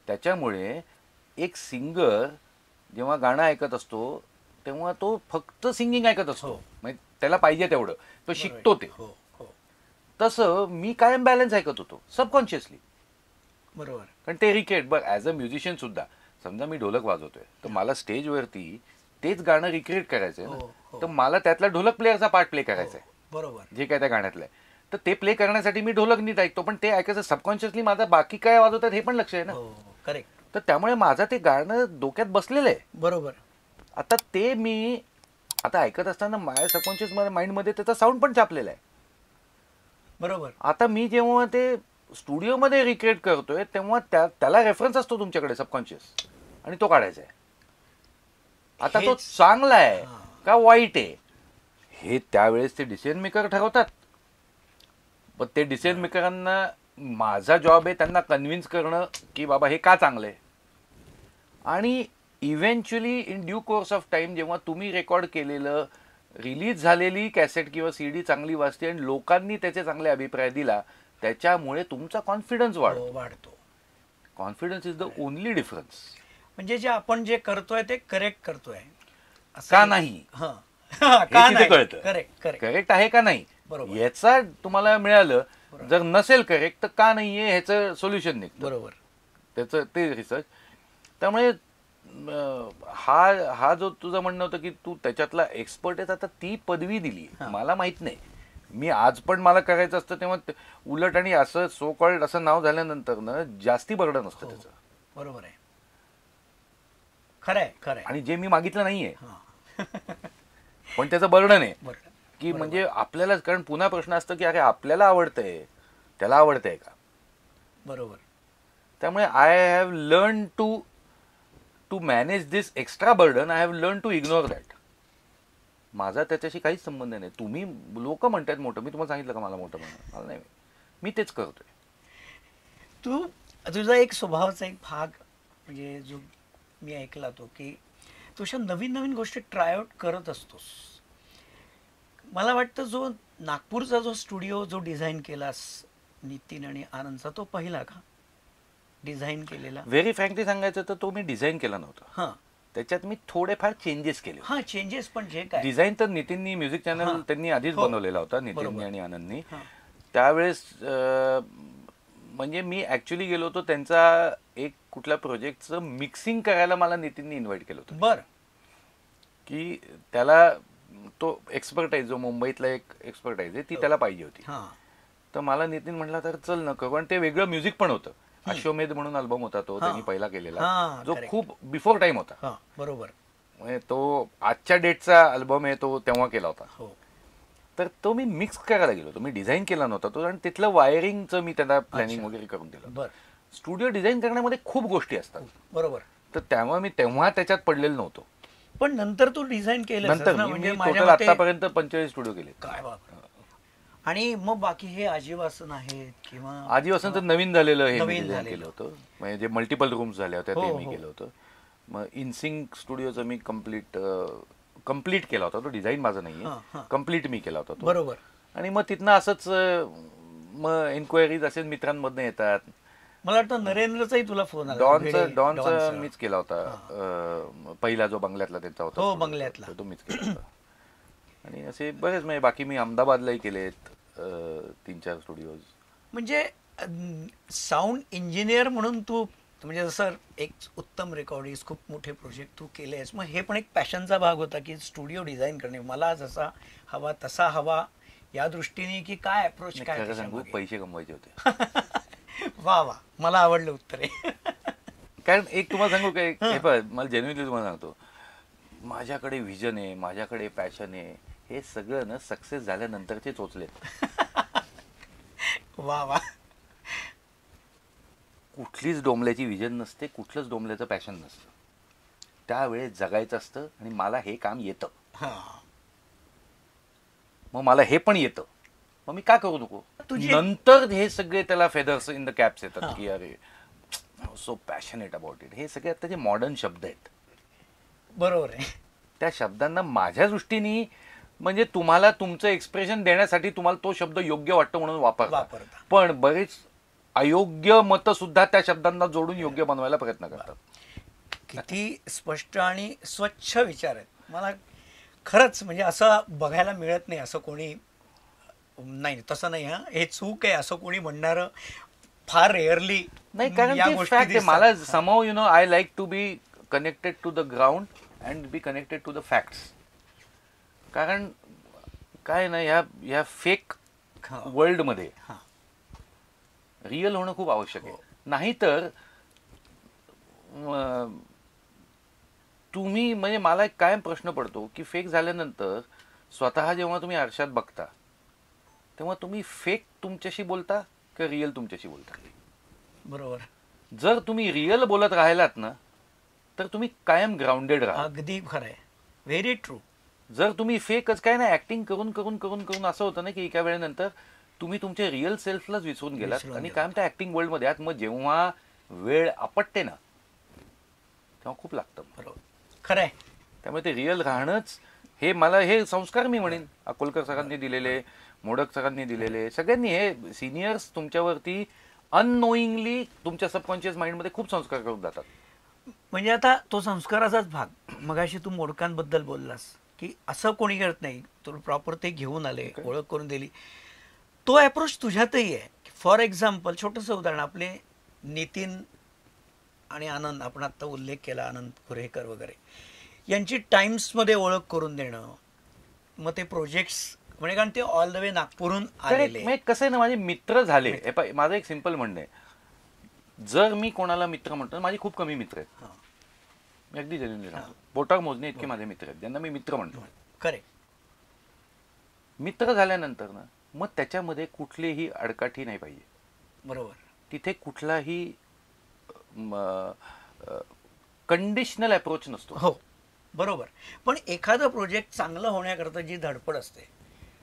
त्याच्यामुळे एक सिंगर जेव्हा गाणं ऐकत असतो तेव्हा तो फक्त सिंगिंग ऐकत असतो, म्हणजे त्याला पाहिजे तेवढं तो शिकतो ते. तसं मी कायम बॅलन्स ऐकत होतो सबकॉन्शियसली. बरोबर. कारण ते रिक्रिएट, बघ ॲज अ म्युझिशियन सुद्धा, समजा मी ढोलक वाजवतोय तर मला स्टेजवरती तेच गाणं रिक्रिएट करायचंय ना, तर मला त्यातला ढोलक प्लेअरचा पार्ट प्ले करायचा आहे. बरोबर. जे काय त्या गाण्यातलं आहे, तर ते प्ले करण्यासाठी मी ढोलक नीट ऐकतो, पण ते ऐकायचं सबकॉन्शियसली माझा बाकी काय वाजवतात हे पण लक्ष आहे ना. करेक्ट. तर त्यामुळे माझं ते गाणं डोक्यात बसलेलं आहे. बरोबर. आता ते मी आता ऐकत असताना माझ्या सबकॉन्शियस माइंडमध्ये त्याचा साऊंड पण छापलेला आहे. बरोबर. आता मी जेव्हा ते स्टुडिओमध्ये रिक्रिएट करतोय तेव्हा त्याला रेफरन्स असतो तुमच्याकडे सबकॉन्शियस, आणि तो काढायचा आहे. आता तो चांगला आहे का वाईट आहे हे त्यावेळेस ते डिसिजन मेकर ठरवतात. पण ते डिसिजन मेकरांना माझा जॉब आहे त्यांना कन्व्हिन्स करणं की बाबा हे का चांगलं आहे. आणि eventually in due course of time जेव्हा तुम्ही रेकॉर्ड केलेलं रिलीज झालेली कॅसेट किंवा सीडी चांगली वाजते आणि लोकांनी त्याचे चांगले अभिप्राय दिला, त्याच्यामुळे तुमचा कॉन्फिडन्स वाढतो. Confidence is the only difference. म्हणजे जे आपण जे करतोय ते करेक्ट करतोय का नाही कळतं. करेक्ट आहे का नाही याचा तुम्हाला मिळालं. जर नसेल करेक्ट तर का नाहीये ह्याचं सोल्युशन निघतं. बरोबर, त्याचं ते रिसर्च. त्यामुळे हा जो तुझं म्हणणं होतं की तू त्याच्यातला एक्सपर्ट आहे, आता ती पदवी दिली मला माहित नाही. मी आज पण मला करायचं असतं तेव्हा उलट आणि असं सो कॉल्ड असं नाव झाल्यानंतर ना जास्ती बर्डन असतं त्याचं. बरोबर आहे, खरंय. आणि जे मी मागितलं नाहीये पण त्याचं बर्डन आहे की म्हणजे आपल्याला, कारण पुन्हा प्रश्न असतो की अरे आपल्याला आवडतंय त्याला आवडतंय का. बरोबर. त्यामुळे I have learn to manage this extra burden. I have learn to ignore that. माझा त्याच्याशी काहीच संबंध नाही. तुम्ही लोक म्हणतात मोठं, मी तुम्हाला सांगितलं का मला मोठं म्हणणं, मला नाही, मी तेच करतोय. तुझा एक स्वभावाचा एक भाग म्हणजे जो मी ऐकला तो की तू अशा नवीन नवीन गोष्टी ट्रायआउट करत असतोस. मला वाटतं जो नागपूरचा जो स्टुडिओ जो डिझाईन केलास नितीन आणि आनंदचा, तो पहिला का डिझाईन केलेला? व्हेरी फ्रँकली सांगायचं तर तो मी डिझाईन केला नव्हता. त्याच्यात मी थोडेफार चेंजेस केले. चेंजेस पण जे काय डिझाईन तर नितीननी म्युझिक चॅनल त्यांनी आधीच बनवलेला होता, नितीननी आणि आनंदनी. त्यावेळेस म्हणजे मी ऍक्च्युली गेलो होतो त्यांचा एक कुठल्या प्रोजेक्टचं मिक्सिंग करायला. मला नितीननी इन्व्हाइट केलं होतं. बरं. की त्याला तो एक्सपर्ट आहे, जो मुंबईतला एक एक्सपर्ट आहे, ती त्याला पाहिजे होती. तर मला नितीन म्हटला तर चल न करू. पण ते वेगळं म्युझिक पण होतं. अश्वमेध म्हणून अल्बम होता तो त्यांनी पहिला केलेला, जो खूप बिफोर टाइम होता. बरोबर. म्हणजे तो आजच्या डेटचा अल्बम आहे, तो तेव्हा केला होता. तर तो मी मिक्स करायला गेलो होतो. मी डिझाईन केला नव्हता तो, आणि तिथलं वायरिंगचं मी त्यांना प्लॅनिंग वगैरे करून दिलं. स्टुडिओ डिझाईन करण्यामध्ये खूप गोष्टी असतात. बरोबर. तर त्यामुळे मी तेव्हा त्याच्यात पडलेलो नव्हतो. पण नंतर तू डिझाईन केलं नंतर म्हणजे टोटल आतापर्यंत 45 स्टुडिओ केले. काय बाबा. आणि मग बाकी हे आजीवासन आहेत किंवा आजीवासन तर नवीन झालेलं हे डिझाईन केलं होतं. म्हणजे जे मल्टिपल रूम्स झाल्या होत्या ते मी केलं होतं. मग इनसिंक स्टुडिओचं मी कम्प्लीट केला होता. तो डिझाईन माझा नाहीये, कम्प्लीट मी केला होता तो. बरोबर. आणि मग तिथनं असंच मग एन्क्वायरीज असेच मित्रांमधनं येतात. मला वाटतं नरेंद्रचाही तुला फोन आला. डॉनचा मीच केला होता. पहिला जो बंगल्यातला त्यांचा होता, बंगल्यातला तो मीच केला होता. आणि असे बरेच, म्हणजे बाकी मी अहमदाबादलाही केलेत 3-4 स्टुडिओज. म्हणजे साऊंड इंजिनियर म्हणून तू म्हणजे जसं एक उत्तम रेकॉर्डिंग खूप मोठे प्रोजेक्ट तू केलेस, मग हे पण एक पॅशनचा भाग होता की स्टुडिओ डिझाईन करणे, मला जसा हवा तसा हवा, या दृष्टीने की काय अप्रोच काय सांगू, पैसे कमवायचे होते. वा वा, मला आवडलं उत्तर आहे. कारण एक तुम्हाला सांगू काय, मला जेन्युइनली तुम्हाला सांगतो, माझ्याकडे व्हिजन आहे, माझ्याकडे पॅशन आहे, हे सगळं ना सक्सेस झाल्यानंतरचे चोचलेत. वा वा. कुठलीच डोंबल्याची व्हिजन नसते, कुठलंच डोंबल्याचं पॅशन नसतं. त्यावेळेस जगायचं असतं. आणि मला हे काम येतं, मग मला हे पण येतं, मग मी का करू नको. नंतर हे सगळे त्याला फेदर्स इन द कॅप्स येतात की अरे सो पॅशनेट अबाउट इट. हे सगळे आता जे मॉडर्न शब्द आहेत. बरोबर आहे. त्या शब्दांना माझ्या दृष्टीने म्हणजे तुम्हाला तुमचं एक्सप्रेशन देण्यासाठी तुम्हाला तो शब्द योग्य वाटतो म्हणून वापरता. पण बरेच अयोग्य मतं सुद्धा त्या शब्दांना जोडून योग्य बनवायला प्रयत्न करतात. किती स्पष्ट आणि स्वच्छ विचार आहेत. मला खरंच म्हणजे असं बघायला मिळत नाही. असं कोणी नाही, तसं नाही. हे चूक आहे असं कोणी म्हणणारं फार रेअरली नाही. कारण मला somehow I like to be connected to the ground and be connected to the facts. कारण काय ना, ह्या फेक वर्ल्ड मध्ये रिअल होणं खूप आवश्यक आहे. नाहीतर तुम्ही म्हणजे मला एक कायम प्रश्न पडतो की फेक झाल्यानंतर स्वतः जेव्हा तुम्ही आरशात बघता तेव्हा तुम्ही फेक तुमच्याशी बोलता का रिअल तुमच्याशी बोलता. बरोबर. जर तुम्ही रिअल बोलत राहिलात ना तर तुम्ही कायम ग्राउंडेड राहा. अगदी खरं आहे. Very true. जर तुम्ही फेकच काय ना ऍक्टिंग करून करून करून करून असं होतं ना की एका वेळेनंतर तुम्ही तुमच्या रिअल सेल्फलाच विसरून गेलात विसरून आणि गेलात. काय म्हणता ऍक्टिंग वर्ल्डमध्ये आहात. मग जेव्हा वेळ आपटते ना तेव्हा खूप लागतं. बरोबर, खरं आहे. त्यामुळे ते रिअल राहणंच हे मला हे संस्कार मी म्हणेन अकोलकर सरांनी दिलेले, मोडक सरांनी दिलेले, सगळ्यांनी हे सिनियर्स तुमच्यावरती अननोईंगली तुमच्या सबकॉन्शियस माइंडमध्ये खूप संस्कार करून जातात. म्हणजे आता तो संस्काराचाच भाग. मगाशी तू मोडकांबद्दल बोललास की असं कोणी करत नाही, तुला प्रॉपर ते घेऊन आले, ओळख करून दिली. तो अप्रोच तुझ्यातही आहे. फॉर एक्झाम्पल छोटंसं उदाहरण, आपले नितीन आणि आनंद, आपण आत्ता उल्लेख केला आनंद कुरेकर वगैरे, यांची टाइम्समध्ये ओळख करून देणं, मग ते प्रोजेक्ट्स म्हणजे, कारण ते ऑल द वे नागपूरहून आलेले. म्हणजे कसं आहे ना, माझे मित्र झाले. हे पाय, माझं एक सिंपल म्हणणं आहे, जर मी कोणाला मित्र म्हणतो, माझे खूप कमी मित्र आहेत. मी अगदी जेन्युइनली सांगतो, बोटावर मोजणे इतके माझे मित्र आहेत ज्यांना मी मित्र म्हणतो. खरे, मित्र झाल्यानंतर ना मग त्याच्यामध्ये कुठलीही अडकाठी नाही पाहिजे. बरोबर. तिथे कुठलाही कंडिशनल अप्रोच नसतो. हो, बरोबर. पण एखादं प्रोजेक्ट चांगलं होण्याकरता जी धडपड असते.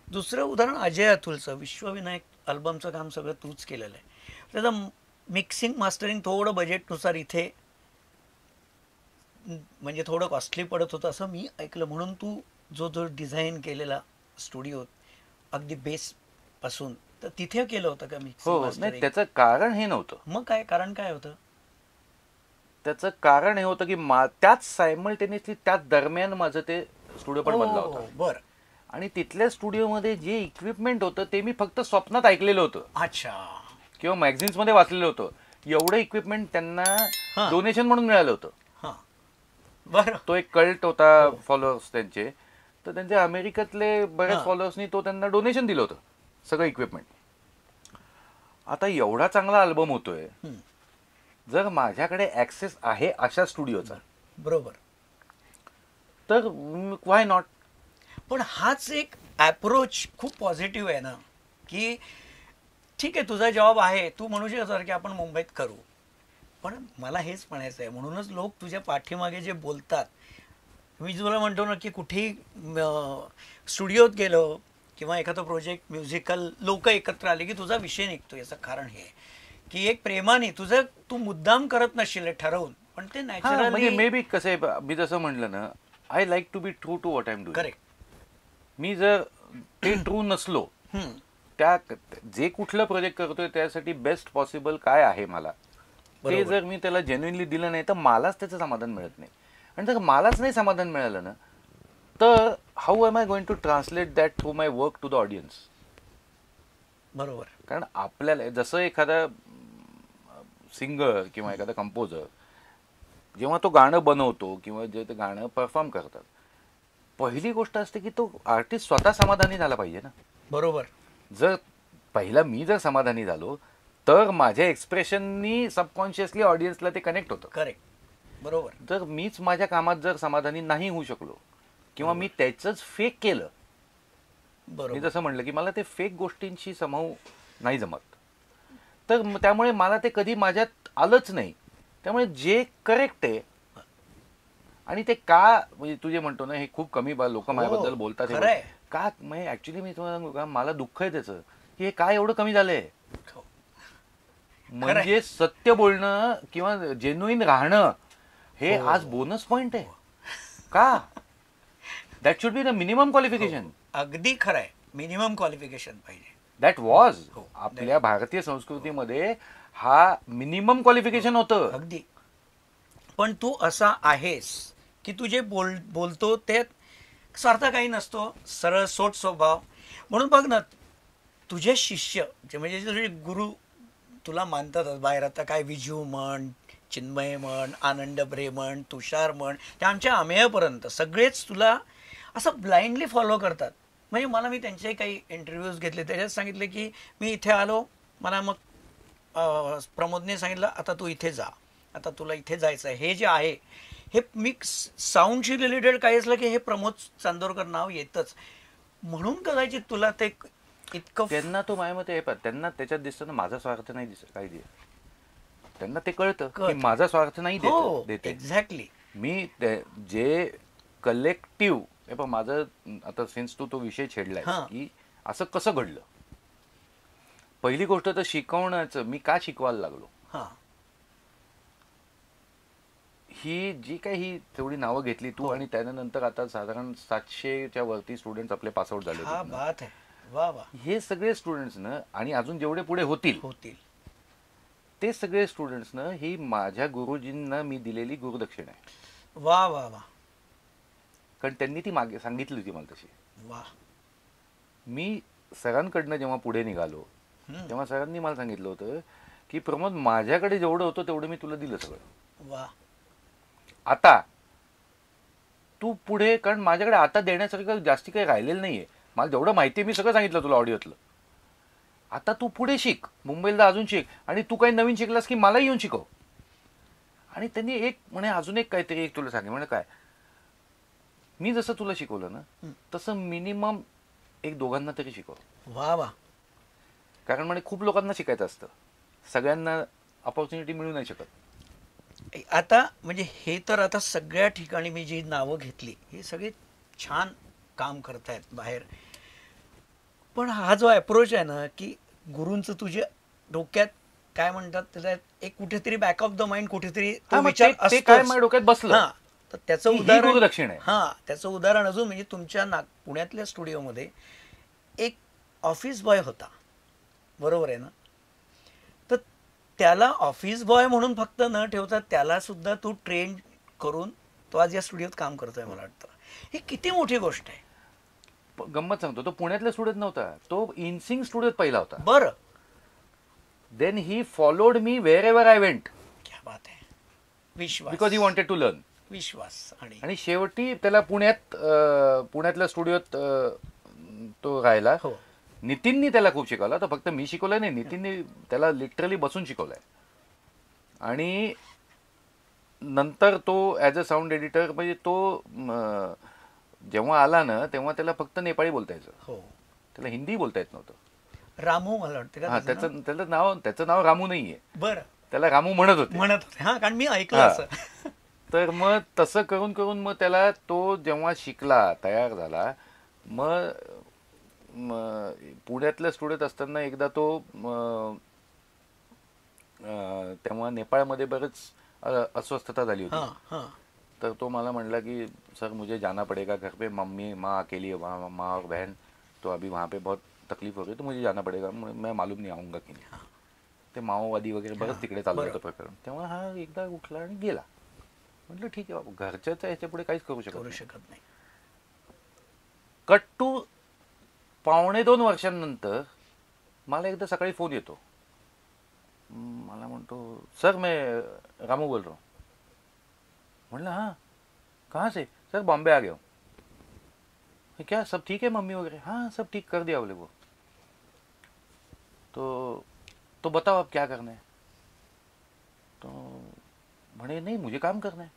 दुसरं उदाहरण अजय अतुलचं, विश्वविनायक अल्बमचं काम सगळं तूच केलेलं आहे. त्याचं मिक्सिंग मास्टरिंग थोडं बजेटनुसार इथे म्हणजे थोडं कॉस्टली पडत होतं असं मी ऐकलं, म्हणून तू जो डिझाईन केलेला स्टुडिओ अगदी बेस पासून, तर तिथे केलं होतं का मिक्सिंग हो, नाही मास्टरिंग? त्याचं कारण हे नव्हतं. मग काय कारण काय होतं? त्याचं कारण हे होतं की त्याच सायमल्टेनियसली त्याच दरम्यान माझं ते स्टुडिओ पण बनला होता. बरं. आणि तिथल्या स्टुडिओमध्ये जे इक्विपमेंट होतं ते मी फक्त स्वप्नात ऐकलेलं होतं. अच्छा. किंवा मॅगझिन्स मध्ये वाचलेलं होतं. एवढं इक्विपमेंट त्यांना डोनेशन म्हणून मिळालं होतं. बरं. तो एक कल्ट होता फॉलोअर्स त्यांचे, तर त्यांच्या अमेरिकेतले बऱ्याच फॉलोअर्सनी तो त्यांना डोनेशन दिलं होतं सगळं इक्विपमेंट. आता एवढा चांगला अल्बम होतोय, जर माझ्याकडे ऍक्सेस आहे अशा स्टुडिओचा, बरोबर, तर व्हाय नॉट. पण हाच एक अप्रोच खूप पॉझिटिव्ह आहे ना, की ठीक आहे तुझा जॉब आहे, तू म्हणू शकतो की आपण मुंबईत करू, पण मला हेच म्हणायचं आहे. म्हणूनच लोक तुझ्या पाठीमागे जे बोलतात, मी तुला म्हणतो ना की कुठेही स्टुडिओत गेलो किंवा एखादं प्रोजेक्ट म्युझिकल लोक एकत्र आले की तुझा विषय निघतो. याचं कारण हे की एक प्रेमाने तुझं, तू मुद्दाम करत नसशील ठरवून, पण ते म्हणजे नॅचरली. मे बी कसं आहे, मी जसं म्हटलं ना, I like to be true to what I am doing. Correct. मी जर ते ट्रू नसलो, त्या जे कुठलं प्रोजेक्ट करतोय त्यासाठी बेस्ट पॉसिबल काय आहे मला, ते जर मी त्याला जेन्युइनली दिलं नाही तर मलाच त्याचं समाधान मिळत नाही. आणि जर मलाच नाही समाधान मिळालं ना, तर how am I going to translate that through my work to the audience. बरोबर. कारण आपल्याला जसं एखादा सिंगर किंवा एखादा कंपोजर जेव्हा तो गाणं बनवतो किंवा जे ते गाणं परफॉर्म करतात, पहिली गोष्ट असते की तो आर्टिस्ट स्वतः समाधानी झाला पाहिजे ना. बरोबर. जर पहिला मी जर समाधानी झालो तर माझ्या एक्सप्रेशननी सबकॉन्शियसली ऑडियन्सला ते कनेक्ट होतं. करेक्ट. बरोबर. जर मीच माझ्या कामात जर समाधानी नाही होऊ शकलो किंवा मी त्याचंच फेक केलं, मी जसं म्हणलं की मला ते फेक गोष्टींशी समावू नाही जमत, तर त्यामुळे मला ते कधी माझ्यात आलंच नाही. त्यामुळे जे करेक्ट आहे, आणि ते का म्हणजे तुझे म्हणतो ना, हे खूप कमी लोक माझ्याबद्दल बोलतात का, म्हणजे ऍक्च्युली मी तुम्हाला मला दुःख आहे त्याचं की हे काय एवढं कमी झालंय. म्हणजे सत्य बोलणं किंवा जेन्युइन राहणं हे आज बोनस पॉइंट आहे का. That should be the minimum qualification. अगदी खरं आहे, मिनिमम क्वालिफिकेशन पाहिजे. दॅट वॉज आपल्या भारतीय संस्कृतीमध्ये हा मिनिमम क्वालिफिकेशन होतं. अगदी. पण तू असा आहेस की तू जे बोलतो ते स्वार्थ काही नसतो, सरळ सोट स्वभाव. म्हणून बघ ना, तुझे शिष्य म्हणजे तुझे गुरु तुला मानतातच बाहेर. आता काय विजू म्हण, चिन्मय म्हण, आनंद ब्रे म्हण, तुषार म्हण, त्या आमच्या अमेयपर्यंत सगळेच तुला असं ब्लाइंडली फॉलो करतात. म्हणजे मला, मी त्यांचे काही इंटरव्ह्यूज घेतले, त्याच्यात सांगितले की मी इथे आलो, मला मग प्रमोदने सांगितलं आता तू इथे जा, आता तुला इथे जायचं आहे. हे जे आहे हे मी साऊंडशी रिलेटेड काही असलं की हे प्रमोद चांदोरकर नाव येतच. म्हणून कदाचित तुला ते इतकं, त्यांना तो माझ्या मते त्यांना त्याच्यात दिसतं ना माझा स्वार्थ नाही दिसत काही दिवस. त्यांना ते कळतं की माझा स्वार्थ नाही देते. एक्झॅक्टली. मी जे कलेक्टिव्ह हे पण माझं आता सिन्स तू तो विषय छेडलाय की असं कसं घडलं, पहिली गोष्ट तर शिकवण्याचं, मी का शिकवायला लागलो, हां ही जी काही ही तेवढी नावं घेतली तू, हो. आणि त्यानंतर आता साधारण 700च्या वरती स्टुडंट्स आपले पासआउट झाले क्या तिथनं. बात आहे. वा वा. हे सगळे स्टुडंट्सनं, आणि अजून जेवढे पुढे होतील होतील. ते सगळे स्टुडंट्सनं, ही माझ्या गुरुजींना मी दिलेली गुरुदक्षिणा आहे. वा वा वा कारण त्यांनी ती मागे सांगितली होती मला तशी. वा. मी सरांकडनं जेव्हा पुढे निघालो हम्म. तेव्हा सरांनी मला सांगितलं होतं की प्रमोद, माझ्याकडे जेवढं होतं तेवढं मी तुला दिलं सगळं. वा. आता तू पुढे, कारण माझ्याकडे आता देण्यासारखं जास्ती काही राहिलेलं नाहीये. मला जेवढं माहिती आहे मी सगळं सांगितलं तुला ऑडिओतलं. आता तू पुढे शिक, मुंबईला अजून शिक, आणि तू काही नवीन शिकलास की मला येऊन शिकव. आणि त्यांनी एक म्हणे अजून एक काहीतरी एक तुला सांगे, म्हणे काय, मी जसं तुला शिकवलं ना तसं मिनिमम एक दोघांना तरी शिकव. वा वा. कारण म्हणे खूप लोकांना शिकायचं असतं, सगळ्यांना ऑपॉर्च्युनिटी मिळू नाही शकत. आता म्हणजे हे तर आता सगळ्या ठिकाणी मी जी नावं घेतली हे सगळे छान काम करतायत बाहेर, पण हा जो अप्रोच आहे ना की गुरूंचं तुझ्या डोक्यात काय म्हणतात त्याला, एक कुठेतरी बॅक ऑफ द माइंड कुठेतरी तो हा, मग विचार ते काय असतोच. माझ्या डोक्यात बसलं. हां, तर त्याचं ही उदाहरण गुरुदक्षिणा आहे. हां त्याचं उदाहरण अजून म्हणजे तुमच्या पुण्यातल्या स्टुडिओमध्ये एक ऑफिस बॉय होता, बरोबर आहे ना? तर त्याला ऑफिस बॉय म्हणून फक्त न ठेवता त्याला सुद्धा तू ट्रेन करून तो आज या स्टुडिओत काम करतोय. मला वाटतं ही किती मोठी गोष्ट आहे. गंमत सांगतो, तो पुण्यातला स्टुडंट नव्हता, तो इनसिंग स्टुडिओत पहिला होता. बरं. Then he followed me wherever I went, क्या बात आहे. Vishwas. Because he wanted to learn. Vishwas. आणि शेवटी त्याला पुण्यातल्या स्टुडिओत तो राहिला. हो. नितीननी त्याला खूप शिकवला. तर फक्त मी शिकवलं नाही, नितीननी त्याला लिटरली बसून शिकवलंय. आणि नंतर तो ॲज अ साऊंड एडिटर, म्हणजे तो जेव्हा आला ना तेव्हा त्याला फक्त नेपाळी बोलता यायचं, हो. त्याला हिंदी बोलता येत नव्हतं. रामू मला वाटतं का हा, त्याचं त्याचं नाव रामू नाहीये, बरं त्याला रामू म्हणत होते. म्हणत होते. हा, कारण मी ऐकलं हा. असं. तर मग तसं करून करून मग त्याला तो जेव्हा शिकला, तयार झाला, मग पुण्यातल्या स्टुडिओत असताना एकदा तो तेव्हा नेपाळमध्ये बरेच अस्वस्थता झाली होती. हां हां. तर तो मला म्हणला की सर मुझे जाना पड़ेगा घर पे, मम्मी माँ अकेली है वहाँ, माँ और बहन, तो अभी वहाँ पे बहुत तकलीफ हो रही है, तो मुझे जाना पड़ेगा, मैं मालूम नहीं आऊँगा की नाही. ते माओवादी वगैरे बरंच तिकडे चाललं होतं प्रकरण. तेव्हा हा एकदा उठला आणि गेला. म्हटलं ठीक आहे बाबा, घरच्याच ह्याच्या पुढे काहीच करू शकत नाही. कट टू 1.25 वर्षांनंतर मला एकदा सकाळी फोन येतो. मला म्हणतो सर मैं रामू बोल रहा हूँ. म्हणलं हाँ कहाँ से? सर बॉम्बे आ गया हूँ. क्या सब ठीक है मम्मी वगैरह? हाँ सब ठीक कर दिया बोले वो. तो बताओ अब क्या करना है? तो म्हणे नहीं मुझे काम करना है,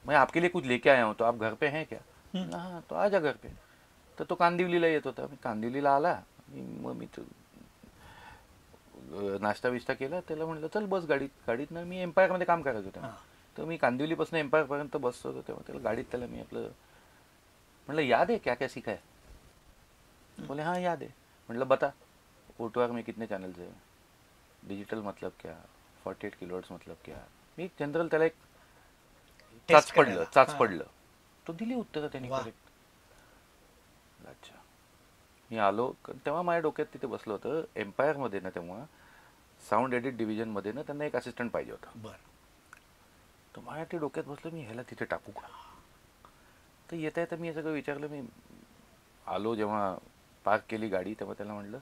मैं आपके लिए कुछ लेके आया हूँ, तो आप घर पे हैं क्या? हाँ तो आ जा घर पे. तर तो कांदिवलीला येत होता. मी कांदिवलीला आला, मग मी नाश्ता बिष्टा केला. त्याला म्हटलं चल बस गाडीतनं. मी एम्पायरमध्ये काम करायचं होतं, तर मी कांदिवलीपासून एम्पायरपर्यंत बसतो होतो. तेव्हा त्याला गाडीत त्याला मी आपलं म्हटलं याद है क्या क्या सीखा है? बोले हाँ याद है. म्हटलं बता O2R में कितने चॅनल्स है, डिजिटल मतलब क्या, 48 किलोहर्ट्ज मतलब क्या. मी जनरल त्याला एक चाच पडलं. तो दिली उत्तरं त्यांनी करेक्ट. अच्छा. मी आलो तेव्हा माझ्या डोक्यात तिथे बसलं होतं एम्पायरमध्ये ना, तेव्हा साऊंड एडिट डिव्हिजनमध्ये ना त्यांना एक असिस्टंट पाहिजे होता. तर माझ्या ते डोक्यात बसलं मी ह्याला तिथे टाकू का. तर येता येता मी हे सगळं विचारलं. मी आलो जेव्हा पार्क केली गाडी, तेव्हा त्याला म्हटलं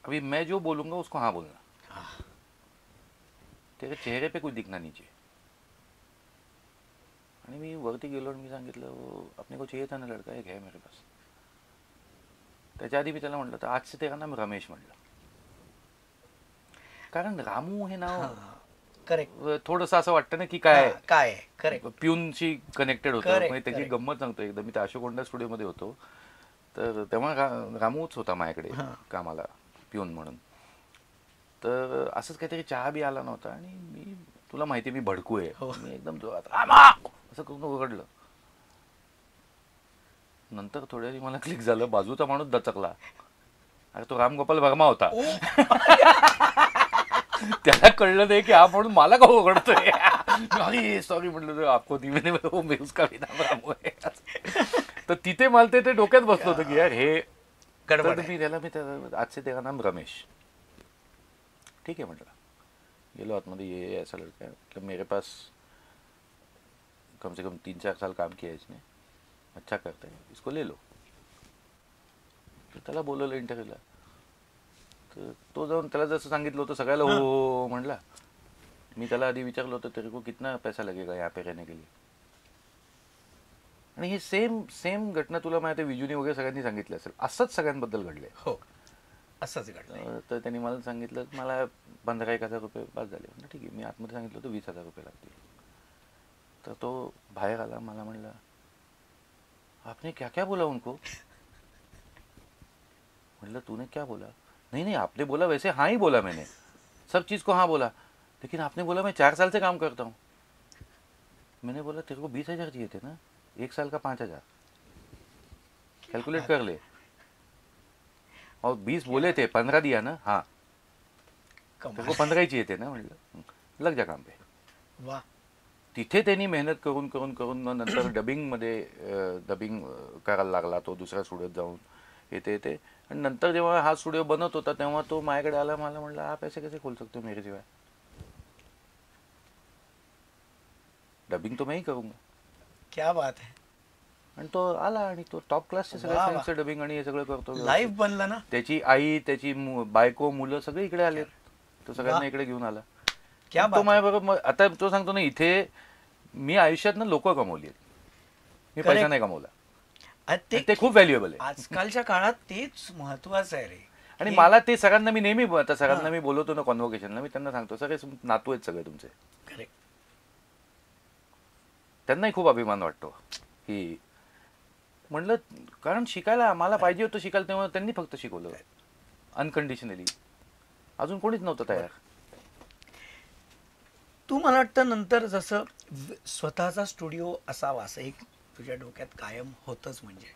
अभी मैं जो बोलूँगा उसको हाँ बोलना, तेरे चेहरे पे कुछ दिखना नहीं चाहिए. आणि मी वरती गेलो आणि मी सांगितलं अपने को चाहिए था ना लड़का, एक है मेरे पास. त्याच्या आधी मी त्याला म्हटलं तर आज से तेरा नाम रमेश म्हटलं, कारण रामू हे नाव करेक्ट थोडंसं असं वाटतं ना की काय करेक्ट प्यूनशी कनेक्टेड होतं. म्हणजे त्याची गंमत सांगतो. एकदा मी त्या अशोक होंडा स्टुडिओमध्ये होतो, तर तेव्हा रामूच होता माझ्याकडे कामाला प्यून म्हणून. तर असंच काहीतरी चहा बी आला नव्हता आणि मी, तुला माहिती मी भडकू आहे, मी एकदम जोरात रामा असं करून ओरडलं. नंतर थोड्या वेळी मला क्लिक झालं, बाजूचा माणूस दचकला. अरे तो रामगोपाल वर्मा होता. त्याला कळलं नाही की हा म्हणून मला का ओरडतोय. अरे सॉरी म्हटलं, आपको धीमे धीमे वो मैं उसका भी नाम रामू है. तर तिथे मला ते डोक्यात बसलं होतं की यार हे गडबड तर मी त्याला आज से तेरा नाम रमेश. ठीक आहे म्हटलं. गेलो आतमध्ये, ये ऐसा लड़का है, मतलब मेरे पास कम से कम 3-4 साल काम किया है इसने, अच्छा करता है, इसको ले लो. तर त्याला बोलवलं इंटरव्ह्यूला. तर तो जाऊन त्याला जसं सांगितलं होतं सगळ्याला हो हो म्हणला. मी त्याला आधी विचारलं होतं तेरे को कितना पैसा लगेगा यहाँ पे रहने के लिए. आणि हे सेम घटना तुला माहिती आहे, विजूनी वगैरे सगळ्यांनी सांगितलं असेल. असंच सगळ्यांबद्दल घडले. हो, असंच घडलं. तर त्यांनी मला सांगितलं मला 15,000-1,000 रुपये पास झाले. म्हणजे ठीक आहे. मी आतमध्ये सांगितलं होतं 20,000 रुपये लागतील. तर तो बाहेर आला, मला म्हणला आपने क्या क्या बोला उनको. मतलब तूने क्या बोला. नहीं नहीं आपने बोला वैसे हाँ ही बोला मैंने, सब चीज़ को हाँ बोला, लेकिन आपने बोला मैं 4 साल से काम करता हूँ. मैंने बोला तेरे को 20,000 चाहिए थे ना, 1 साल का 5,000, कैलकुलेट कर ले. और 20 बोले थे, 15 दिया ना. हाँ तेरे को 15 ही चाहिए थे ना. म्हणलं लग जा काम पे. वा. तिथे त्यांनी मेहनत करून करून करून नंतर डबिंगमध्ये डबिंग करायला लागला तो दुसऱ्या स्टुडिओत जाऊन येते. आणि नंतर जेव्हा हा स्टुडिओ बनत होता तेव्हा तो माझ्याकडे आला. मला म्हणला आप ऐसे कैसे खोल सकते हो मेरे सिवाय, डबिंग तो मैं ही करूंगा. क्या बात है. आणि तो आला आणि तो टॉप क्लासचे सगळ्या फिल्मचं डबिंग आणि हे सगळं करतो. लाईव्ह बनलं ना. त्याची आई, त्याची बायको, मुलं सगळे इकडे आले. तो सगळ्यांना इकडे घेऊन आला. क्या तो माझ्याबरोबर. आता तो सांगतो ना, इथे मी आयुष्यात ना लोक कमवली आहेत, मी पैसा नाही कमवला. ते खूप व्हॅल्युएबल आहे. आजकालच्या काळात तेच महत्वाचं आहे रे. आणि मला ते सगळ्यांना मी नेहमी आता सगळ्यांना मी बोलवतो ना कॉन्व्होकेशनला, मी त्यांना सांगतो सगळे नातू आहेत सगळे तुमचे. करेक्ट. त्यांनाही खूप अभिमान वाटतो की म्हणलं, कारण शिकायला मला पाहिजे होतं शिकायला, तेव्हा त्यांनी फक्त शिकवलं अनकंडिशनली. अजून कोणीच नव्हतं तयार. तू मला वाटतं नंतर जसं स्वतःचा स्टुडिओ असावा असं एक तुझ्या डोक्यात कायम होतच. म्हणजे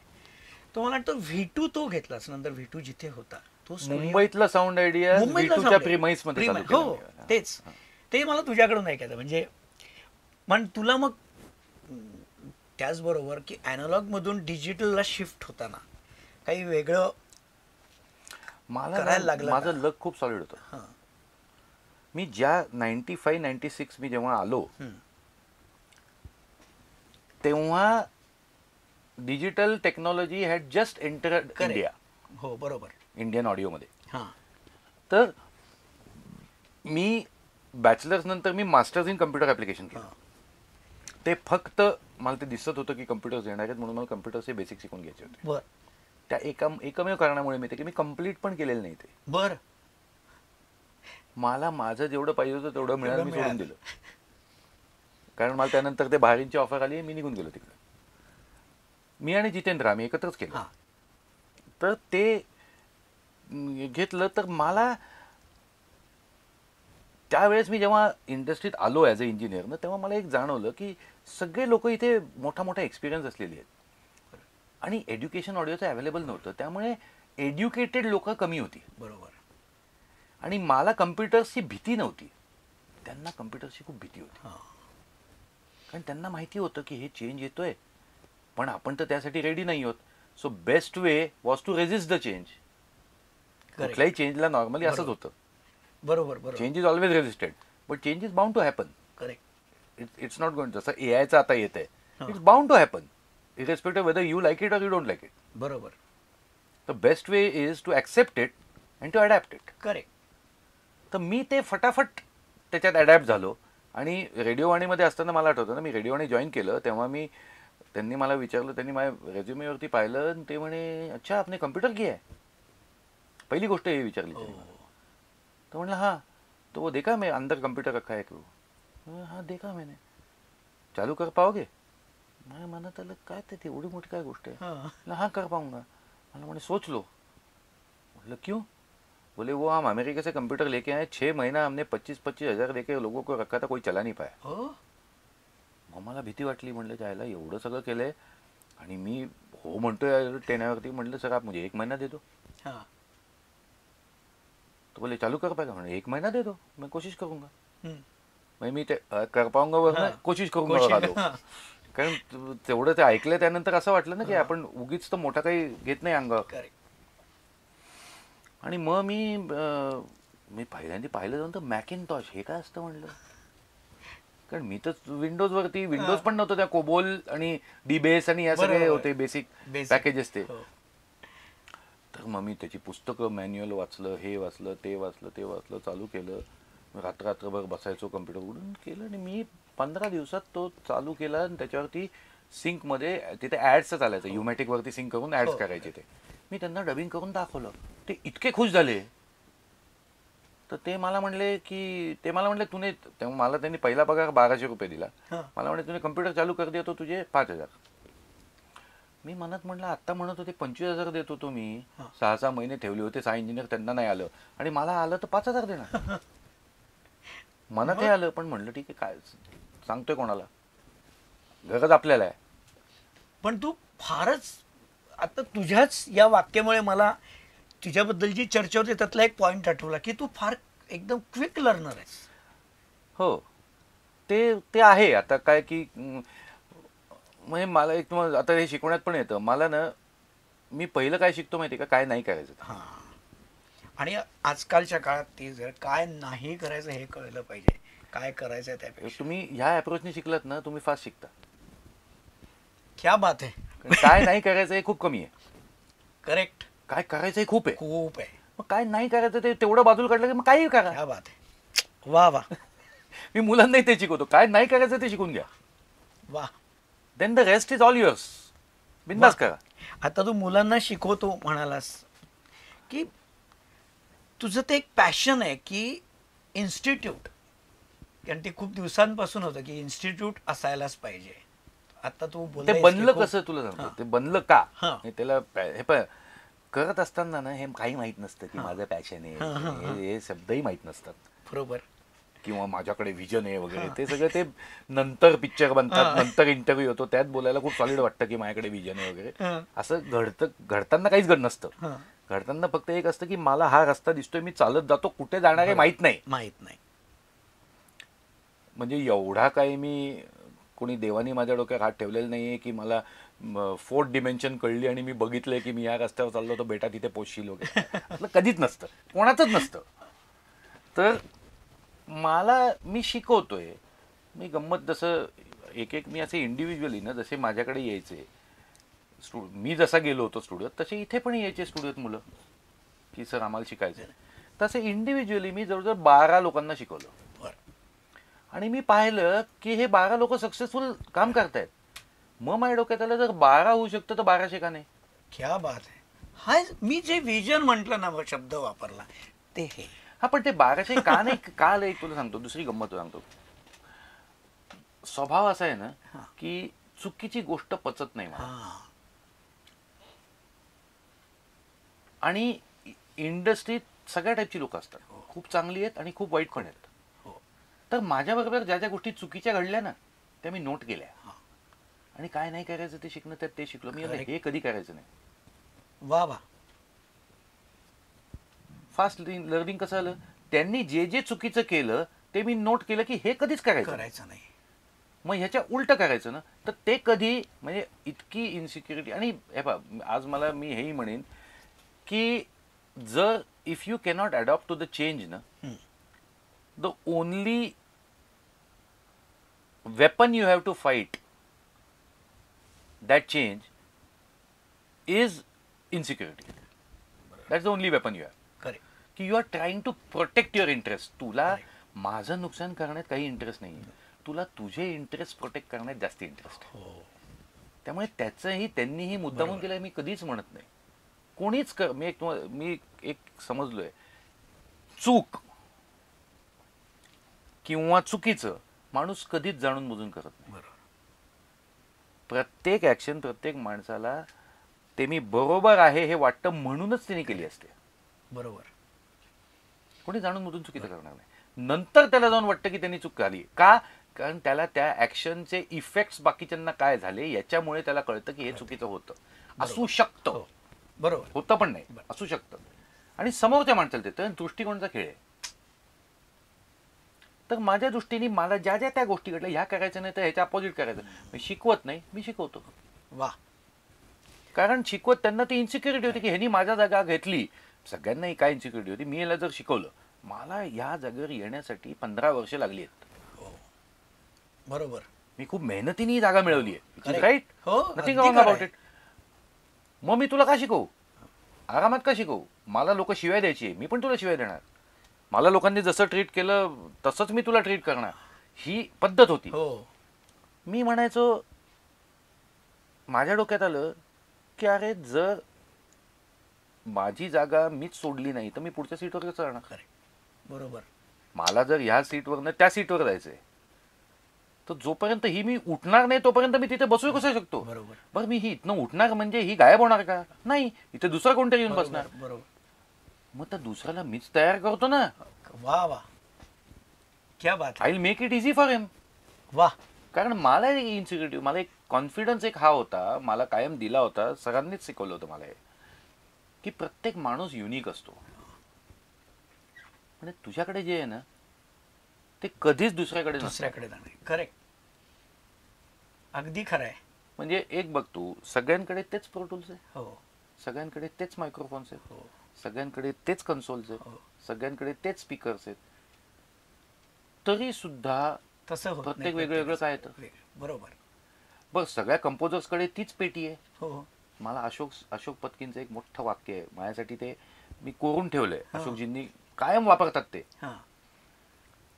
तो मला वाटतं V2 तो घेतलास नंतर. V2 जिथे होता तो मुंबईतला साऊंड आयडिया V2च्या प्रीमाइस मध्ये चालू केला. हो तेच. ते मला तुझ्याकडून ऐकायचं. म्हणजे पण तुला मग त्याचबरोबर की ॲनालॉग मधून डिजिटलला शिफ्ट होताना काही वेगळं करायला लागलं. माझं लक खूप सॉलिड होतं. मी ज्या 95-96 मी जेव्हा आलो तेव्हा digital technology had just entered India. हो बरोबर. इंडियन ऑडिओमध्ये. हां. तर मी बॅचलर्स नंतर मी मास्टर्स इन कम्प्युटर ॲप्लिकेशन केलं. ते फक्त मला ते दिसत होतं की कम्प्युटर्स येणार आहेत म्हणून मला कम्प्युटरचे बेसिक शिकून घ्यायचे होते. बरं. त्या एकमेव कारणामुळे मी ते की मी कम्प्लीट पण केलेलं नाही ते. बरं. मला माझं जेवढं पाहिजे होतं तेवढं मिळालं, मी सोडून दिलं. कारण मला त्यानंतर ते बाहेरची ऑफर आली, मी निघून गेलो तिकडे. मी आणि जितेंद्र आम्ही एकत्रच केलं. तर ते घेतलं. तर मला त्यावेळेस मी जेव्हा इंडस्ट्रीत आलो ॲज अ इंजिनियर ना, तेव्हा मला एक जाणवलं की सगळे लोक इथे मोठा मोठा एक्सपिरियन्स असलेले आहेत आणि एज्युकेशन ऑडिओचं अवेलेबल नव्हतं. त्यामुळे एज्युकेटेड लोक कमी होती. बरोबर. आणि मला कम्प्युटर्सची भीती नव्हती, त्यांना कम्प्युटर्सची खूप भीती होती. कारण त्यांना माहिती होतं की हे चेंज येतोय पण आपण तर त्यासाठी रेडी नाही आहोत. So best way was to resist the change. कुठल्याही चेंजला नॉर्मली असंच होतं. बरोबर बरोबर. Change is always resisted but change is bound to happen. Correct. It's not going. जसं एआयचं आता येत आहे, it's bound to happen irrespective whether you like it or you don't like it. बरोबर. The best way is to accept it and to adapt it. Correct. तर मी ते फटाफट त्याच्यात अडॅप्ट झालो. आणि रेडिओवाणीमध्ये असताना मला आठवतं ना, मी रेडिओवाणी जॉईन केलं तेव्हा त्यांनी मला विचारलं, त्यांनी माझ्या रेझ्युमेवरती पाहिलं आणि ते म्हणे अच्छा आपने कम्प्युटर किया है. पहिली गोष्ट हे विचारली त्यांनी मला. तो म्हणलं हाँ. तो वो देखा मैं अंदर कंप्यूटर रखा है. हाँ देखा मैंने. चालू कर पाओगे. मैं मनात आलं काय ते एवढी मोठी काय गोष्ट आहे. हाँ कर पाऊंगा. मला म्हणे सोच लो. म्हटलं क्यों. बोले वो हम अमेरिका से कंप्यूटर लेके आए, 6 महीना हमने 25-25 हज़ार लेके लोगों को रखा था, कोई चला नहीं पाया. मग मला भीती वाटली. म्हणलं जायला एवढं सगळं केलंय आणि मी हो म्हणतोय टेण्यावरती. म्हटलं सर आप मुझे 1 महीना दे दो. हां. तो बोले चालू कर पाएगा. म्हणजे 1 महीना दे दो, मैं कोशिश करूंगा. हं. म्हणजे मी ते कर पाऊंगा वरनं हां. कोशिश करूंगा आलो. हां. कारण तेवढं ते ऐकलं त्यानंतर असं वाटलं ना की आपण उगीच तर मोठा काही घेत नाही अंगावर. करेक्ट. आणि मग मी पहिल्यांदा पाहिलं जाऊन तर मॅकिनटॉश हे काय असतं म्हणलं. कारण मी तर विंडोजवरती विंडोज पण नव्हतं, त्या कोबोल आणि डीबेस आणि या सगळे होते बेसिक पॅकेजेस ते. तर मग मी त्याची पुस्तकं मॅन्युअल वाचलं, हे वाचलं, ते वाचलं, ते वाचलं, चालू केलं. रात्रभर बसायचो, कम्प्युटर उघडून केलं आणि मी 15 दिवसात तो चालू केला. आणि त्याच्यावरती सिंकमध्ये तिथे ॲड्स चालायचं, युमॅटिकवरती सिंक करून ॲड्स करायचे. ते मी त्यांना डबिंग करून दाखवलं. ते इतके खुश झाले. तर ते मला म्हणले तुने, तेव्हा मला त्यांनी पहिला पगार 1200 रुपये दिला. मला म्हणले तुने कम्प्युटर चालू कर दिया तो तुझे 5000. मी मनात म्हटलं आत्ता म्हणत होते 25,000 देत होतो मी, 6 महिने ठेवले होते, 6 इंजिनियर त्यांना नाही आलं आणि मला आलं तर 5,000 देणार. मनात हे आलं. पण म्हणलं ठीक आहे, काय सांगतोय कोणाला, गरज आपल्याला आहे. पण तू फारच आता तुझ्याच या वाक्यामुळे मला तुझ्याबद्दल जी चर्चा होती त्यातला एक पॉइंट आठवला की तू फार एकदम क्विक लर्नर आहेस. हो, ते आहे. आता काय की म्हणजे मला एक आता हे शिकवण्यात पण येतं मला ना. मी पहिलं काय शिकतो माहिती का, काय नाही करायचं. हां. आणि आजकालच्या काळात ते जर काय नाही करायचं हे कळलं पाहिजे, काय करायचं त्यापेक्षा. तुम्ही ह्या अप्रोचने शिकलात ना, तुम्ही फास्ट शिकता. क्या बात आहे. काय नाही करायचं हे खूप कमी आहे. करेक्ट. काय करायचं खूप आहे. खूप आहे. मग काय नाही करायचं ते तेवढं बाजूला काढलं की मग काही करा. क्या बात आहे. वा वा. मी मुलांनाही ते शिकवतो, काय नाही करायचं ते शिकून घ्या. वा. Then the rest is all yours. बिंदास करा. आता तू मुलांना शिकवतो म्हणालास की तुझं ते एक पॅशन आहे की इन्स्टिट्यूट, कारण ते खूप दिवसांपासून होतं की इन्स्टिट्यूट असायलाच पाहिजे. आता तू ते बनलं कसं तुला सांगतो. ते बनलं का त्याला हे पण करत असताना ना हे काही माहित नसतं की माझं पॅशन आहे, हे शब्दही माहित नसतात. बरोबर. किंवा माझ्याकडे विजन आहे वगैरे. ते सगळं ते नंतर पिक्चर बनतात, नंतर इंटरव्ह्यू होतो, त्यात बोलायला खूप सॉलिड वाटतं की माझ्याकडे विजन आहे वगैरे. असं घडताना काहीच घड नसतं. घडताना फक्त एक असतं की मला हा रस्ता दिसतोय, मी चालत जातो, कुठे जाणार आहे माहित नाही. म्हणजे एवढा काही मी कोणी देवानी माझ्या डोक्यात हात ठेवलेला नाहीये की मला 4th डिमेन्शन कळली आणि मी बघितलंय की मी या रस्त्यावर चाललो तर बेटा तिथे पोचशील वगैरे. असलं कधीच नसतं, कोणाचंच नसतं. तर मला मी शिकवतोय. मी गंमत जसं एक मी असे इंडिव्हिज्युअली ना, जसे माझ्याकडे यायचे मी जसा गेलो होतो स्टुडिओत तसे इथे पण यायचे स्टुडिओत मुलं की सर आम्हाला शिकायचं. तसे इंडिव्हिज्युअली मी जवळजवळ 12 लोकांना शिकवलं. आणि मी पाहिलं की हे 12 लोक सक्सेसफुल काम करतायत. मग माझ्या डोक्यात आलं जर 12 होऊ शकतं तर 1200 का नाही. क्या बात आहे. हा मी जे विजन म्हटलं ना, शब्द वापरला ते हे. हा पण ते 1200 का नाही का आलं एक तुला सांगतो. दुसरी गंमत सांगतो. स्वभाव असा आहे ना की चुकीची गोष्ट पचत नाही मला. आणि इंडस्ट्रीत सगळ्या टाईपची लोक असतात. खूप चांगली आहेत आणि खूप वाईट पण आहेत. तर माझ्याबरोबर ज्या ज्या गोष्टी चुकीच्या घडल्या ना त्या मी नोट केल्या. आणि काय नाही करायचं ते शिकणं, त्यात ते शिकलो मी. हे कधी करायचं नाही. वा वा. फास्ट लर्निंग कसं आलं, त्यांनी जे जे चुकीचं केलं ते मी नोट केलं की हे कधीच करायचं नाही. मग ह्याच्या उलट करायचं ना तर ते कधी, म्हणजे इतकी इन्सिक्युरिटी. आणि हे पहा आज मला मी हेही म्हणेन की जर if you cannot adopt to the change ना, the only weapon you have to fight that change is insecurity. That's the only weapon you have. Correct. की you are trying to protect your interest. तुला माझं नुकसान करण्यात काही interest नाही. तुला तुझे इंटरेस्ट प्रोटेक्ट करण्यात जास्त इंटरेस्ट आहे. त्यामुळे त्याचंही त्यांनीही मुद्दामून केलं मी कधीच म्हणत नाही. कोणीच मी एक समजलोय, चूक किंवा चुकीचं माणूस कधीच जाणून बुजून करत नाही. प्रत्येक ऍक्शन प्रत्येक माणसाला ते मी बरोबर आहे हे वाटतं म्हणूनच त्यांनी केली असते. बरोबर. कोणी जाणून बुजून चुकीचं करणार नाही. नंतर त्याला जाऊन वाटतं की त्यांनी चूक झाली का, कारण त्याला त्या ऍक्शनचे इफेक्ट्स बाकीच्यांना काय झाले याच्यामुळे त्याला कळतं की हे चुकीचं होतं, असू शकतं, हो, बरोबर, होतं पण नाही, असू शकतं. आणि समोरच्या माणसाला देतं, दृष्टिकोनाचा खेळ आहे. तर माझ्या दृष्टीने मला ज्या ज्या त्या गोष्टी घडल्या ह्या करायचं नाही तर ह्याच्या अपोजिट करायचं. मी शिकवत नाही, मी शिकवतो. वा. कारण शिकवत त्यांना ती इन्सिक्युरिटी होती की ह्यांनी माझ्या जागा घेतली. सगळ्यांनाही काय इन्सिक्युरिटी होती, मी याला जर शिकवलं, मला या जागेवर येण्यासाठी 15 वर्ष लागली आहेत. बरोबर, मी खूप मेहनतीने ही जागा मिळवली आहे, राईट, हो, नथिंग अगदी रॉंग खरं अबाउट आहे. इट. मग मी तुला का शिकवू, आरामात का शिकवू. मला लोक शिवाय द्यायची, मी पण तुला शिवाय देणार. मला लोकांनी जसं ट्रीट केलं तसंच मी तुला ट्रीट करणार, ही पद्धत होती. हो, मी म्हणायचो, माझ्या डोक्यात आलं की अरे जर माझी जागा मीच सोडली नाही तर मी पुढच्या सीटवर कसं राहणार. खरे, बरोबर. मला जर ह्या सीटवरनं त्या सीटवर जायचंय तर जोपर्यंत ही मी उठणार नाही तोपर्यंत मी तिथे बसू कसं शकतो. बरोबर, बरं मी ही इथनं उठणार म्हणजे ही गायब होणार का, नाही, इथे दुसरा कोणतरी येऊन बसणार. बरोबर. मग त्या दुसऱ्याला मीच तयार करतो ना. वा वा, क्या बात है. I will make it easy for him. वा. कारण मला एक इन्सिक्युरिटी, मला एक कॉन्फिडन्स एक हा होता, मला कायम दिला होता, सगळ्यांनीच शिकवलं होतं मला हे, की प्रत्येक माणूस युनिक असतो. म्हणजे तुझ्याकडे जे आहे ना ते कधीच दुसऱ्याकडे जाणार. करेक्ट, अगदी खरं आहे. म्हणजे एक बघ तू, सगळ्यांकडे तेच प्रो टूल्स आहे, हो, सगळ्यांकडे तेच मायक्रोफोन्स आहेत, हो, सगळ्यांकडे तेच कन्सोल्स आहेत, हो. सगळ्यांकडे तेच स्पीकर्स आहेत, तरी सुद्धा तसं होत नाही. प्रत्येक वेगळं वेगळं काय येतं. बरोबर. बघ सगळ्या कंपोजर्सकडे तीच पेटी आहे. हो, मला अशोक पत्कींचं एक मोठं वाक्य आहे माझ्यासाठी, ते मी कोरून ठेवलंय. अशोकजींनी कायम वापरतात ते, हां.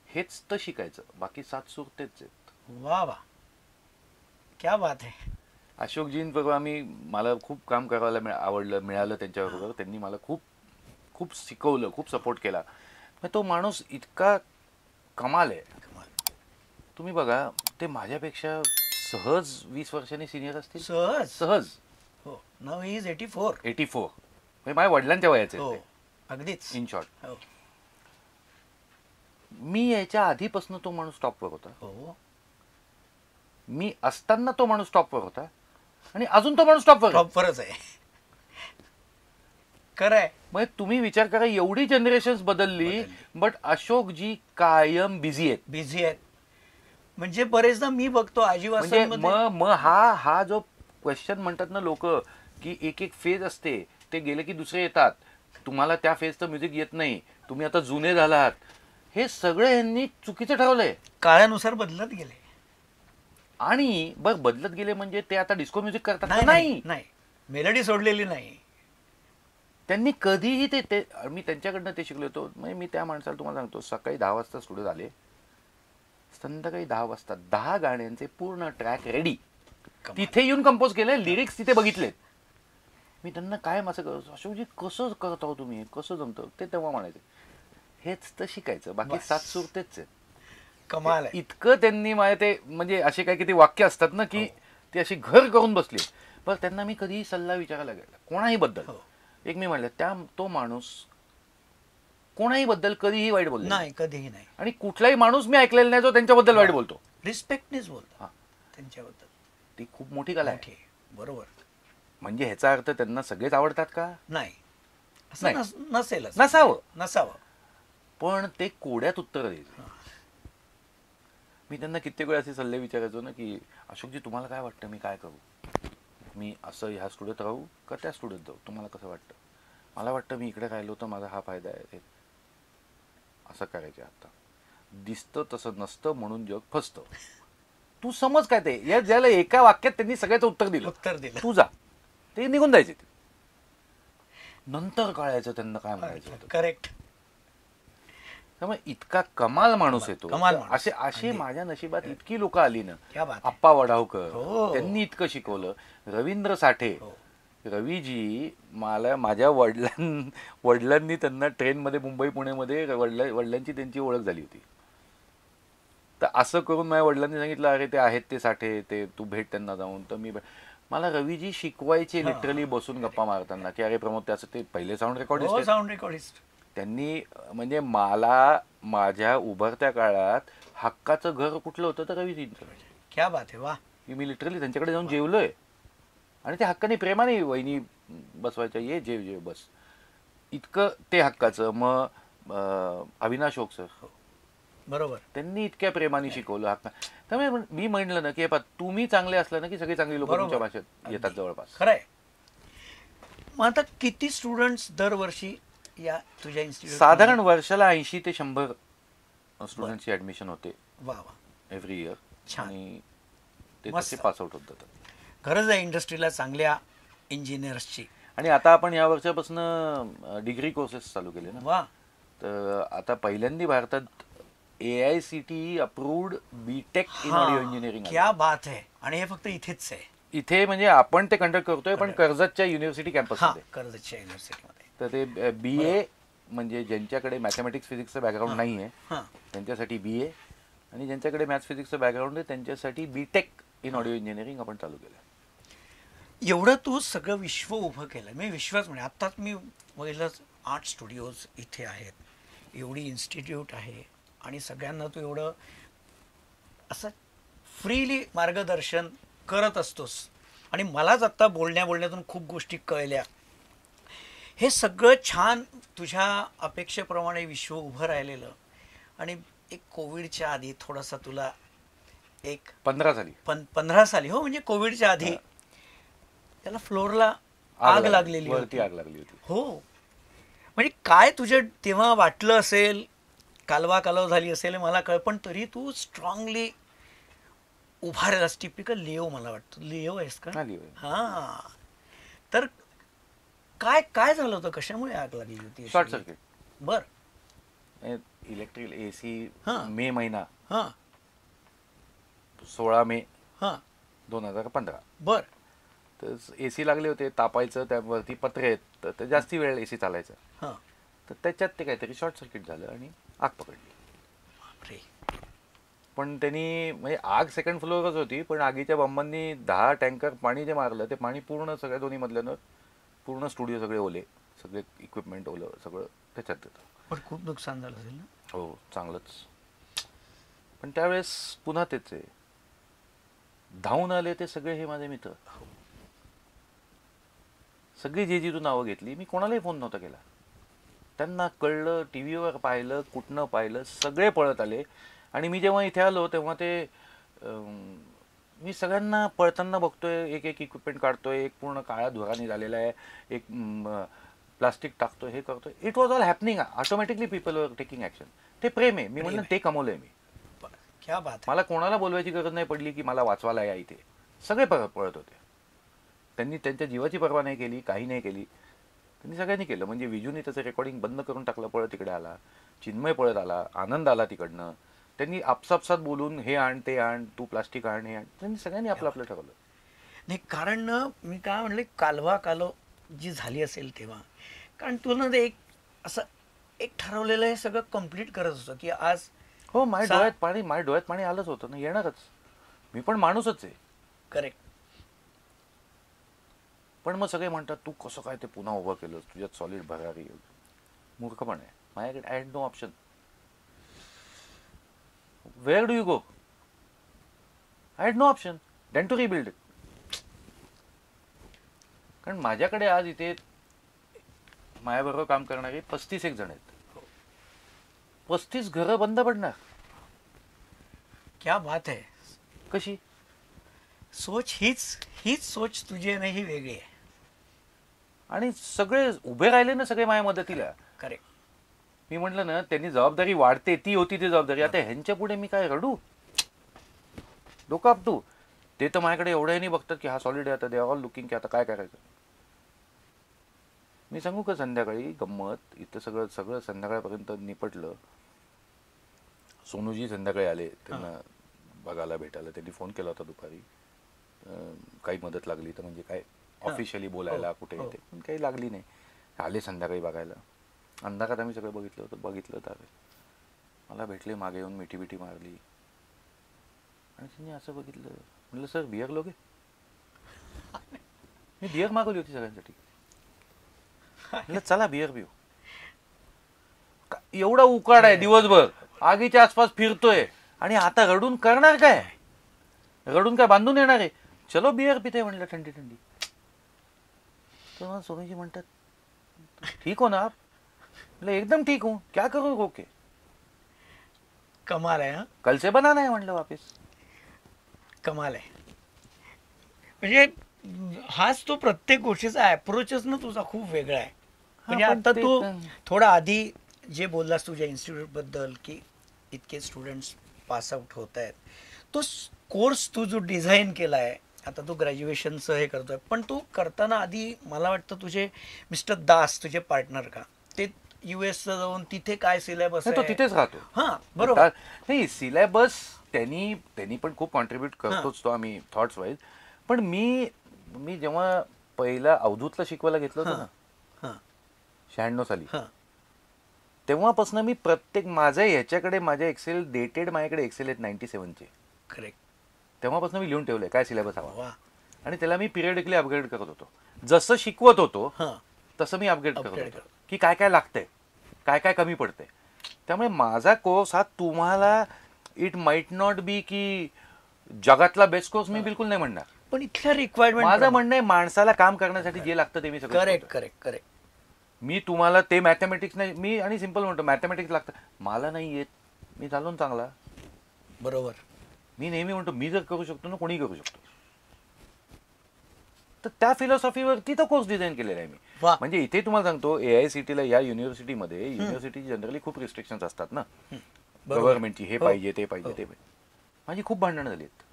हेच तर शिकायचं, बाकी 7 सूर तेच आहेत. वा वा, क्या बात आहे. अशोकजींबरोबर मला खूप काम करायला मिळालं त्यांच्याबरोबर. त्यांनी मला खूप खूप शिकवलं, खूप सपोर्ट केला. तो माणूस इतका कमाल आहे. तुम्ही बघा, ते माझ्यापेक्षा सहज 20 वर्षांनी सिनियर असतील, सहज सहज. हो, नाव ही इज 84. म्हणजे माझ्या वडिलांच्या वयाचे. हो, अगदीच. इन शॉर्ट, हो, मी यायच्या आधीपासून तो माणूस टॉपवर होता. हो, मी असताना तो माणूस टॉपवर होता आणि अजून तो माणूस टॉपवर. टॉपवरच आहे. खरं आहे. मग तुम्ही विचार करा, एवढी जनरेशन बदलली, बट अशोकजी कायम बिझी आहेत. बिझी आहेत. म्हणजे बरेचदा मी बघतो म्हणजे मग हा जो क्वेश्चन म्हणतात ना लोक, की एक एक फेज असते, ते गेले की दुसरे येतात, तुम्हाला त्या फेजचं म्युझिक येत नाही, तुम्ही आता जुने झालात, हे सगळं यांनी चुकीचं ठरवलंय. काळानुसार बदलत गेले. आणि बरं बदलत गेले म्हणजे ते आता डिस्को म्युझिक करतात, नाही, नाही, मेलडी सोडलेली नाही त्यांनी कधीही. ते मी त्यांच्याकडनं ते शिकलो होतो. म्हणजे मी त्या माणसाला तुम्हाला सांगतो, सकाळी 10 वाजता स्टुडिओ झाले, संध्याकाळी 10 वाजता 10 गाण्यांचे पूर्ण ट्रॅक रेडी, तिथे येऊन कंपोज केले, लिरिक्स तिथे बघितलेत. मी त्यांना काय असं करतो, अशोकजी कसं करता हो तुम्ही, कसं जमतं, ते तेव्हा म्हणायचे हेच तर शिकायचं, बाकी 7 सूर तेच आहेत. कमाल आहे. इतकं त्यांनी माझ्या ते, म्हणजे असे काही किती वाक्य असतात ना की ते अशी घर करून बसले. पण त्यांना मी कधीही सल्ला विचारायला गेला कोणाही बद्दल. एक मी म्हणलं, तो माणूस कोणाही बद्दल कधीही वाईट बोलला नाही, कधीही नाही. आणि कुठलाही माणूस मी ऐकलेला नाही जो त्यांच्याबद्दल वाईट बोलतो. रिस्पेक्टनेच बोलतो त्यांच्याबद्दल. ती खूप मोठी कला आहे. बरोबर. म्हणजे ह्याचा अर्थ त्यांना सगळेच आवडतात का, नाही, असं नसेल, नसावं, पण ते कोड्यात उत्तर द्यायचे. मी त्यांना कित्येक वेळा असे सल्ले विचारायचो ना, की अशोकजी तुम्हाला काय वाटतं, मी काय करू, मी असं ह्या स्टुडिओत राहू का त्या स्टुडिओत जाऊ, तुम्हाला कसं वाटतं. मला वाटतं मी इकडे राहिलो तर माझा हा फायदा आहे, असं करायचे. आता दिसतं तसं नसतं म्हणून जग फसतं. तू समज काय ते, या ज्याला एका वाक्यात त्यांनी सगळ्याचं उत्तर दिलं, तू जा, ते निघून जायचे. नंतर कळायचं त्यांना काय म्हणायचं होतं. करेक्ट. त्यामुळे इतका कमाल माणूस येतो. असे माझ्या नशिबात इतकी लोक आली ना. आप्पा वडावकर, त्यांनी इतकं शिकवलं. रवींद्र साठे, रवीजी मला माझ्या वडिलांनी त्यांना ट्रेनमध्ये मुंबई पुणेमध्ये वडिलांची त्यांची ओळख झाली होती. तर असं करून माझ्या वडिलांनी सांगितलं, अरे ते आहेत ते साठे, ते तू भेट त्यांना जाऊन. तर मला रवीजी शिकवायचे लिटरली बसून गप्पा मारताना, की अरे प्रमोद त्याचं ते पहिले साऊंड रेकॉर्डिस्ट. साऊंड रेकॉर्डिस्ट त्यांनी म्हणजे मला माझ्या उभरत्या काळात हक्काचं घर कुठलं होतं तर रवीजींचं. क्या बात आहे, वा. की मी लिटरली त्यांच्याकडे जाऊन जेवलोय आणि ते हक्काने प्रेमाने वहिनी बसवायच्या, ये जेव जेव बस, इतकं ते हक्काचं. मग अविनाश ओक सर, बरोबर. त्यांनी इतक्या प्रेमाने शिकवलं हक्का. त्यामुळे मी म्हणलं ना की तुम्ही चांगले असला ना की सगळी चांगली लोक तुमच्या भाषेत येतात जवळपास. खरंय. मग आता किती स्टुडंट्स दरवर्षी या तुझ्या इन्स्टिट्यूट? साधारण वर्षाला 80 ते 100 स्टुडंटची ऍडमिशन होते. वा वा, एव्हरी इयर. छान. आणि ते तसे पास आउट होत जातात. गरज आहे इंडस्ट्रीला चांगल्या इंजिनियर्सची. आणि आता आपण या वर्षापासून डिग्री कोर्सेस चालू केले ना. वा. तर आता पहिल्यांदा भारतात AICTE approved B Tech in audio engineering. क्या बात आहे. आणि हे फक्त इथेच आहे. इथे म्हणजे आपण ते कंडक्ट करतोय, पण कर्जतच्या युनिव्हर्सिटी कॅम्पसमध्ये. कर्जतच्या युनिव्हर्सिटीमध्ये. तर ते BA म्हणजे ज्यांच्याकडे मॅथमॅटिक्स फिजिक्सचं बॅकग्राऊंड नाही आहे हां, त्यांच्यासाठी BA, आणि ज्यांच्याकडे मॅथ्स फिजिक्सचं बॅकग्राऊंड आहे त्यांच्यासाठी बीटेक इन ऑडिओ इंजिनिअरिंग आपण चालू केलं. एवढं तू सगळं विश्व उभं केलं. मी विश्वास म्हणजे आत्ताच मी बघितलं 8 स्टुडिओज इथे आहेत, एवढी इन्स्टिट्यूट आहे, आणि सगळ्यांना तू एवढं असं फ्रीली मार्गदर्शन करत असतोस. आणि मलाच आत्ता बोलण्यातून खूप गोष्टी कळल्या. हे सगळं छान तुझ्या अपेक्षेप्रमाणे विश्व उभं राहिलेलं. आणि एक कोविडच्या आधी थोडासा तुला एक 15 साली, हो म्हणजे कोविडच्या आधी त्याला फ्लोअरला आग लागलेली होती. आग लागली होती. हो, म्हणजे काय तुझ्या तेव्हा वाटलं असेल, कालवा झाली असेल मला कळ, पण तरी तू स्ट्रॉंगली उभा राहिलास. टिपिकल लिओ मला वाटतं. लिओ आहेस का? हा. तर काय काय झालं होतं, कशामुळे आग लागली होती? Short circuit. बर. इलेक्ट्रिकल AC हां. मे महिना, हां 16 मे हां 2015. बर. तर AC लागले होते, तापायचं, त्यावरती पत्रे आहेत, तर ते जास्ती वेळ AC चालायचं. हां. तर त्याच्यात ते काहीतरी शॉर्ट सर्किट झालं आणि आग पकडली. बापरे. पण त्यांनी म्हणजे आग सेकंड फ्लोअरच होती, पण आगीच्या बंबांनी 10 टँकर पाणी जे मारलं, ते पाणी पूर्ण सगळ्या दोन्ही मधल्यानं पूर्ण स्टुडिओ सगळे ओले, सगळे इक्विपमेंट ओलं, सगळं त्याच्यात येतं. पण खूप नुकसान झालं असेल ना? हो, चांगलंच. पण त्यावेळेस पुन्हा तेच आहे, धावून आले ते सगळे हे माझे मित्र. सगळी जे तू नावं घेतली, मी कोणालाही फोन नव्हता केला. त्यांना कळलं, टीव्हीवर पाहिलं, कुठनं पाहिलं, सगळे पळत आले. आणि मी जेव्हा इथे आलो तेव्हा ते मी सगळ्यांना पळताना बघतोय, एक एक इक्विपमेंट काढतोय, एक पूर्ण काळा धुराने झालेला आहे, एक प्लास्टिक टाकतोय, हे करतोय. It was all happening. Automatically people were taking action. ते प्रेम आहे. मी म्हणलं ते कमवलंय मी. क्या बात. मला कोणाला बोलवायची गरज नाही पडली की मला वाचवायला या इथे. सगळे पळत होते. त्यांनी त्यांच्या जीवाची पर्वा नाही केली, काही नाही केली. त्यांनी सगळ्यांनी केलं. म्हणजे विजूने त्याचं रेकॉर्डिंग बंद करून टाकलं, पळत तिकडे आला. चिन्मय पळत आला, आनंद आला तिकडनं. त्यांनी आपसापसात बोलून हे आण, ते आण, तू प्लास्टिक आण, हे आण. त्यांनी सगळ्यांनी आपलं आपलं ठरवलं. नाही, कारण मी काय म्हणले, कालवा जी झाली असेल तेव्हा, कारण तुला ते एक असं एक ठरवलेलं हे सगळं कम्प्लीट करत होतं की आज. हो, माझ्या डोळ्यात पाणी आलंच होतं ना, येणारच. मी पण माणूसच आहे. करेक्ट. पण मग सगळे म्हणतात तू कसं काय ते पुन्हा उभं केलं, तुझ्यात सॉलिड भरारी. मूर्खपण आहे. माझ्याकडे I had no option. Where do you go? I had no option than to rebuild it. कारण माझ्याकडे आज इथे माझ्याबरोबर काम करणारे 35 एक जण आहेत. 35 घरं बंद पडणार. क्या बात आहे. कशी सोच, हीच सोच तुझी नाही, ही वेगळी आहे. आणि सगळे उभे राहिले ना, सगळे माझ्या मदतीला. करेक्ट. मी म्हटलं ना, त्यांनी जबाबदारी वाढते, ती होती ती जबाबदारी. आता ह्यांच्या पुढे मी काय रडू, डोकं आपटू? ते तर माझ्याकडे एवढ्याही बघतात की हा सॉलिड आहे, आता दे आर ऑल लुकिंग की आता काय करायचं. मी सांगू का, संध्याकाळी गंमत, इथं सगळं संध्याकाळपर्यंत निपटलं. सोनूजी संध्याकाळी आले त्यांना बघायला, भेटायला. त्यांनी फोन केला होता दुपारी, काही मदत लागली तर, म्हणजे काय ऑफिशियली बोलायला कुठे येते, पण काही लागली नाही. आले संध्याकाळी बघायला. अंधारात आम्ही सगळं बघितलं तर मला भेटले, मागे येऊन मिठी मारली. आणि त्यांनी असं बघितलं, म्हटलं सर बियर लोगे. मी बियर मागवली होती सगळ्यांसाठी. म्हटलं चला बियर पिऊ. एवढा उकाड आहे दिवसभर, आगीच्या आसपास फिरतोय, आणि आता रडून करणार काय? रडून काय बांधून येणार आहे? चलो बियर पिते म्हणलं थंडी थंडी. तर मग सोमीजी म्हणतात, ठीक हो ना आप? म्हणलं एकदम ठीक हूँ, क्या करूँ रोके? कमाल आहे. कल से बनाना है म्हणलं वापिस. कमाल आहे. म्हणजे हाच तो प्रत्येक गोष्टीचा अप्रोचच ना तुझा खूप वेगळा आहे. म्हणजे पण आता ते तू तर- थोडा आधी जे बोललास तुझ्या इन्स्टिट्यूट बद्दल की इतके स्टुडंट्स पास आउट होत आहेत, तो कोर्स तू जो डिझाईन केला आहे, आता तू ग्रॅज्युएशनचं हे करतोय, पण तू करताना आधी मला वाटतं तुझे मिस्टर दास तुझे पार्टनर का ते US जाऊन तिथे काय सिलेबस नाही, तो आहे? तिथेच राहतो. हां बरोबर. नाही, सिलेबस त्यांनी पण खूप कॉन्ट्रीब्युट करतोच तो, आम्ही थॉट्स वाईज. पण मी जेव्हा पहिला अवधूतला शिकवायला घेतलं होतं ना, हां 96 साली, हां तेव्हापासून मी प्रत्येक माझ्या ह्याच्याकडे माझ्या एक्सेल डेटेड, माझ्याकडे एक्सेल आहेत 97चे. करेक्ट. तेव्हापासून मी लिहून ठेवलंय काय सिलेबस हवा, वा. आणि त्याला मी पिरियडिकली अपग्रेड करत होतो. जसं शिकवत होतो हां तसं मी अपग्रेड करत Upgrade होतो की काय काय लागतंय, काय काय कमी पडतंय. त्यामुळे माझा कोर्स हा तुम्हाला इट माइट नॉट बी की जगातला बेस्ट कोर्स मी बिलकुल नाही म्हणणार. पण इथल्या रिक्वायरमेंट माझं म्हणणं आहे माणसाला काम करण्यासाठी जे लागतं ते मी सगळं करेक्ट शिकवतोय. Correct correct. मी तुम्हाला ते मॅथमॅटिक्स नाही, मी आणि सिम्पल म्हणतो मॅथमॅटिक्स लागतं, मला नाही येत, मी चालून चांगला. बरोबर. मी नेहमी म्हणतो मी जर करू शकतो ना कोणी करू शकतो. तर त्या फिलॉसॉफीवरती तो कोर्स डिझाईन केलेला आहे मी. वा. म्हणजे इथे तुम्हाला सांगतो AICTला या युनिव्हर्सिटीमध्ये युनिव्हर्सिटीची जनरली खूप रिस्ट्रिक्शन्स असतात ना बरोबर. गव्हर्नमेंटची, हे हो. पाहिजे ते पाहिजे हो. ते पाहिजे. माझी खूप भांडणं झाली आहेत.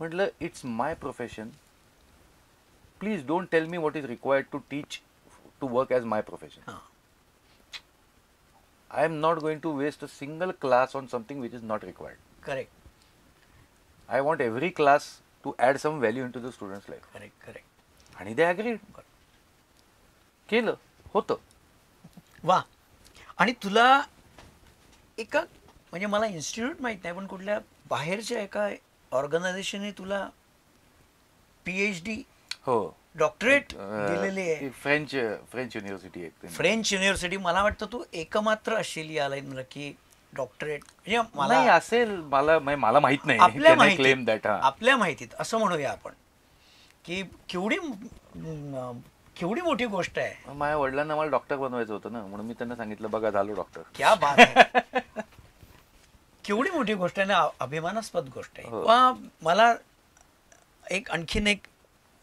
म्हटलं it's my profession, please don't tell me what is required to teach to work as my profession. हां I am not going to waste a single class on something which is not required. Correct I want every class to add some value into the student's life. Correct correct. आणि they agreed. केलं होतं. वा. आणि तुला एका म्हणजे मला institute माहीत नाही पण कुठल्या बाहेरच्या एका ऑर्गनायझेशनने तुला PhD हो, डॉक्टरेट दिलेली आहे. फ्रेंच युनिव्हर्सिटी आहे. French university. मला वाटतं तू एकमात्र असशील याला की डॉक्टरेट म्हणजे नाही मला असेल, मला माहित नाही. आपल्या क्लेम दॅट. माहितीत आपल्या माहितीत असं म्हणूया आपण की केवढी मोठी गोष्ट आहे. माझ्या वडिलांना मला डॉक्टर बनवायचं होतं ना, म्हणून मी त्यांना सांगितलं बघा झालो डॉक्टर. क्या बात आहे. केवढी मोठी गोष्ट आहे ना, अभिमानास्पद गोष्ट आहे. हो. वा. मला आणखीन एक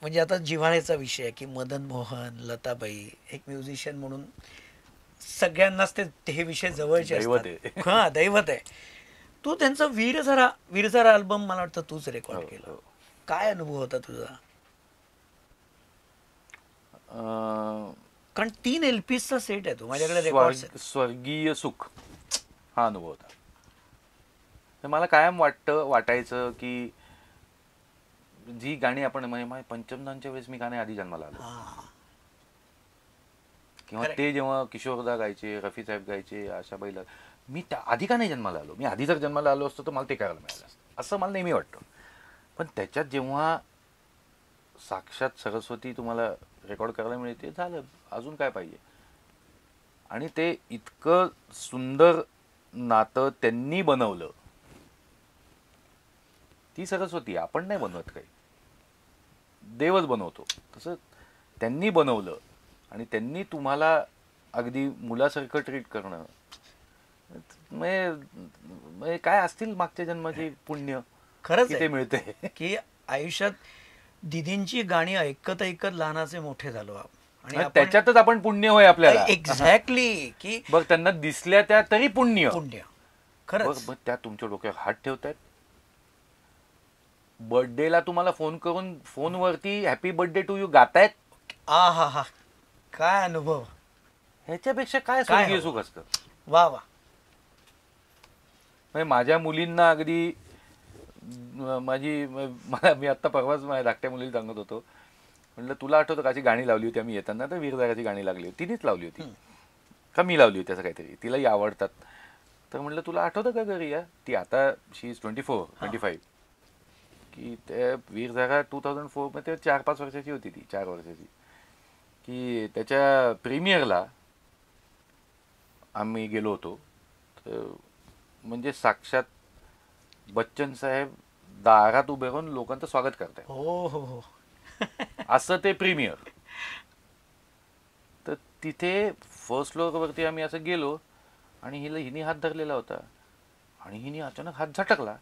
म्हणजे आता जिव्हाळ्याचा विषय आहे की मदन मोहन, लताबाई एक म्युझिशियन म्हणून सगळ्यांनाच ते हे विषय जवळचे दैवत असतात. आहे. हां दैवत आहे. तू त्यांचा वीरझारा अल्बम मला वाटतं तूच रेकॉर्ड हो, केला. हो. काय अनुभव होता तुझा? कारण 3 LPsचा सेट आहे तो माझ्याकडे रेकॉर्ड. स्वर्गीय सुख हा अनुभव होता. तर मला कायम वाटायचं की जी गाणी आपण म्हणजे पंचमदांच्या वेळेस मी गाणे आधी जन्माला आलो, किंवा Correct. ते जेव्हा किशोरदा गायचे, रफी साहेब गायचे, आशाबाईला, मी त्या आधी का नाही जन्माला आलो? मी आधी जर जन्माला आलो असतो तर मला ते करायला मिळालं असतं असं मला नेहमी वाटतं. पण त्याच्यात जेव्हा साक्षात सरस्वती तुम्हाला रेकॉर्ड करायला मिळते, झालं, अजून काय पाहिजे. आणि ते इतकं सुंदर नातं त्यांनी बनवलं. ती सरस्वती आपण नाही बनवत, काही देवच बनवतो, तसं त्यांनी बनवलं. आणि त्यांनी तुम्हाला अगदी मुलासारखं ट्रीट करणं, म्हणजे काय असतील मागच्या जन्माची पुण्य खरंच की ते मिळते. की आयुष्यात दिदींची गाणी ऐकत ऐकत लहानाचे मोठे झालो आपण. आणि त्याच्यातच आपण पुण्य होय आपल्याला. एक्झॅक्टली की बघ त्यांना दिसल्या त्या तरी पुण्य. खरंच. बघ त्या तुमच्या डोक्यावर हात ठेवतायत. बर्थडेला तुम्हाला फोन करून फोनवरती हॅपी बर्थडे टू यू गातायत. आ हा हा. काय अनुभव. ह्याच्यापेक्षा काय स्वर्गीय सुख असतं. वा वा. म्हणजे माझ्या मुलींना अगदी मी आत्ता परवाच माझ्या धाकट्या मुलीला सांगत होतो, म्हटलं तुला आठवतं का अशी गाणी लावली होती आम्ही येताना, तर वीरजाराची गाणी लागली होती, तिनेच लावली होती का मी लावली होती असं काहीतरी, तिलाही आवडतात. तर म्हटलं तुला आठवतं का घरी या, ती आता शी इज 25 की त्या वीरजारा 2004 मध्ये 4-5 वर्षाची होती ती, 4 वर्षाची, की त्याच्या प्रीमियरला आम्ही गेलो होतो. तर म्हणजे साक्षात बच्चन साहेब दारात उभे राहून लोकांचं स्वागत करतायत, हो हो हो. असं ते प्रीमियर. तर तिथे फर्स्ट फ्लोअरवरती आम्ही असं गेलो आणि हिने हात धरलेला होता आणि हिने अचानक हात झटकला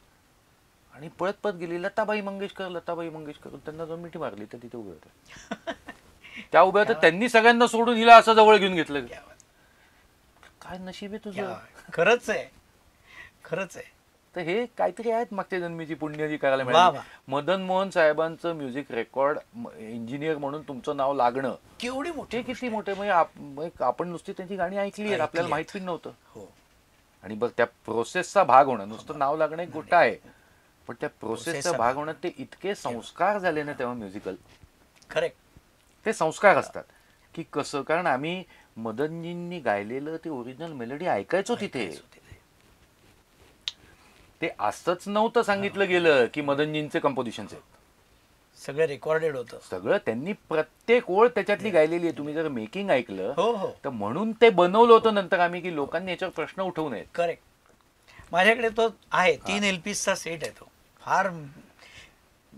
आणि पळत पळत गेली, लताबाई मंगेशकर, लताबाई मंगेशकर. त्यांना जाऊन मिठी मारली तर तिथे उभे होते. त्या उभ्या होत्या, त्यांनी सगळ्यांना सोडून हिला असं जवळ घेऊन घेतलं. काय नशीब आहे तुझं. खरंच आहे, खरंच आहे. तर हे काहीतरी आहेत मागच्या जन्मीची पुण्य जी करायला वा मिळाली. वा. मदन मोहन साहेबांचं म्युझिक रेकॉर्ड इंजिनियर म्हणून तुमचं नाव लागणं, केवढी मोठी ते किती मोठे. म्हणजे आपण नुसती त्यांची गाणी ऐकली आहेत, आपल्याला माहित पण नव्हतं. हो. आणि बघ त्या प्रोसेसचा भाग होणं, नुसतं नाव लागणं एक गोष्ट आहे, पण त्या प्रोसेसचा भाग होणं, ते इतके संस्कार झाले ना तेव्हा म्युझिकल. करेक्ट. ते संस्कार असतात की कसं. कारण आम्ही मदनजींनी गायलेलं ते ओरिजिनल मेलोडी ऐकायचो तिथे. ते असंच नव्हतं सांगितलं गेलं की मदनजींचे कंपोजिशन्स आहेत. सगळं रेकॉर्डेड होतं. सगळं त्यांनी प्रत्येक ओळ त्याच्यातली गायलेली आहे. तुम्ही जर मेकिंग ऐकलं हो हो. तर म्हणून ते बनवलं होतं नंतर आम्ही की लोकांनी याच्यावर प्रश्न उठवू नयेत. करेक्ट. माझ्याकडे तो आहे, 3 LPsचा सेट आहे तो. फार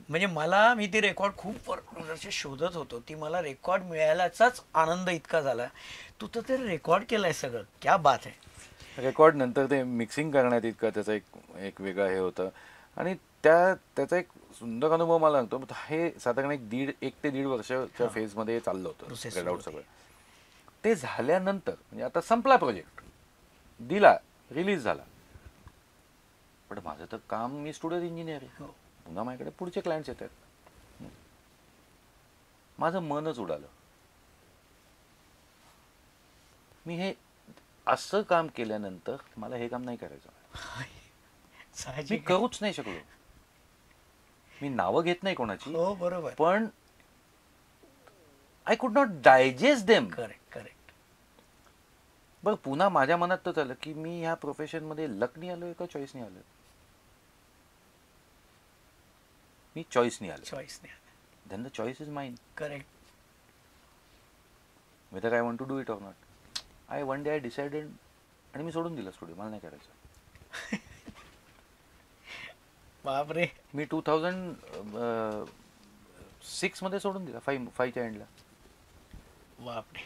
म्हणजे मी ती रेकॉर्ड खूप वर्ष शोधत होतो. ती मला रेकॉर्ड मिळायलाचाच आनंद इतका झाला. तू तर ते रेकॉर्ड केलंय सगळं, क्या बात आहे. रेकॉर्ड नंतर ते मिक्सिंग करण्यात इतकं त्याचा एक वेगळं हे होतं. आणि त्याचा एक सुंदर अनुभव मला लागतो. हे साधारण एक ते दीड वर्षाच्या फेजमध्ये चाललं होतं स्प्रेड आउट सगळं. ते झाल्यानंतर म्हणजे आता संपला प्रोजेक्ट, दिला, रिलीज झाला, पण माझं तर काम, मी स्टुडिओ इंजिनियर आहे, पुन्हा माझ्याकडे पुढचे क्लायंट्स येतात. माझं मनच उडालं. मी हे असं काम केल्यानंतर मला हे काम नाही करायचं. मी करूच नाही शकलो. मी नावं घेत नाही कोणाची, हो बरोबर, पण I could not digest them. Correct correct. बरं, पुन्हा माझ्या मनात तर झालं की मी ह्या प्रोफेशन मध्ये लकनी आलोय का चॉईसनी आलोय. मी चॉईसनी आलो. चॉईसने then the choice is mine. Correct. Whether I want to do it or not. One day I decided आणि मी सोडून दिला स्टुडिओ. मला नाही करायचं. बापरे. मी 2006 मध्ये सोडून दिला, 5च्या एंडला. बापरे.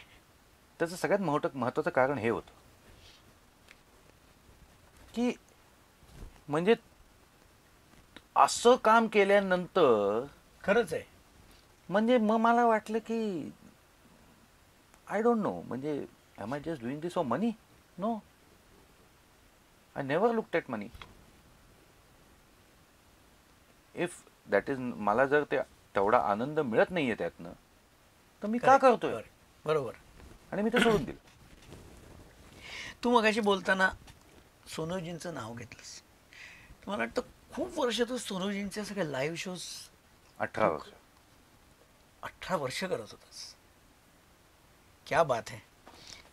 त्याचं सगळ्यात महत्वाचं कारण हे होतं की म्हणजे असं काम केल्यानंतर खरंच आहे. म्हणजे मग मला वाटलं की आय डोंट नो, म्हणजे am I just doing this for money? No. I never looked at money. If that is, मला जर तेवढा आनंद मिळत नाहीये त्यातनं, तर मी का करतोय. बरोबर. आणि मी ते सोडून दिलं. तू मगाशी बोलताना सोनूजींचं नाव घेतलंस. मला वाटतं खूप वर्ष तू सोनूजींचे सगळे लाईव्ह शोज 18 वर्ष. 18 वर्ष करत होतास. क्या बात आहे.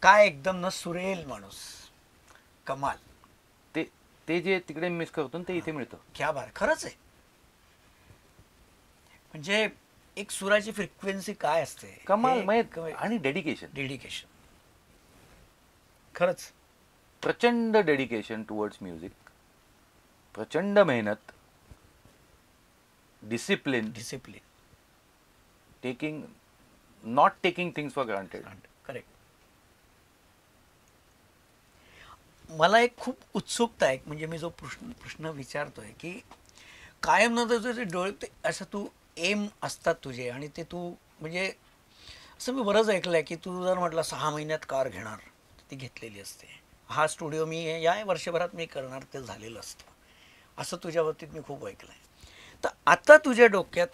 काय एकदम न सुरेल माणूस, कमाल. ते जे तिकडे मिस करतो ते इथे मिळतं. क्या बात. खरंच आहे. म्हणजे एक सुराची फ्रिक्वेन्सी काय असते, कमाल. आणि डेडिकेशन. डेडिकेशन. खरंच प्रचंड डेडिकेशन टुवर्ड्स म्युझिक, प्रचंड मेहनत, discipline, not taking things for granted. Correct. मला एक खूप उत्सुकता आहे, म्हणजे मी जो प्रश्न विचारतोय की कायम न तुझे डोळे ते असं तू एम असतात तुझे, आणि ते तू म्हणजे असं मी बरंच ऐकलंय की तू जर म्हटलं 6 महिन्यात कार घेणार, ती घेतलेली असते. हा स्टुडिओ मी या वर्षभरात मी करणार, ते झालेलं असतं. असं तुझ्या बाबतीत मी खूप ऐकलंय. तर आता तुझ्या डोक्यात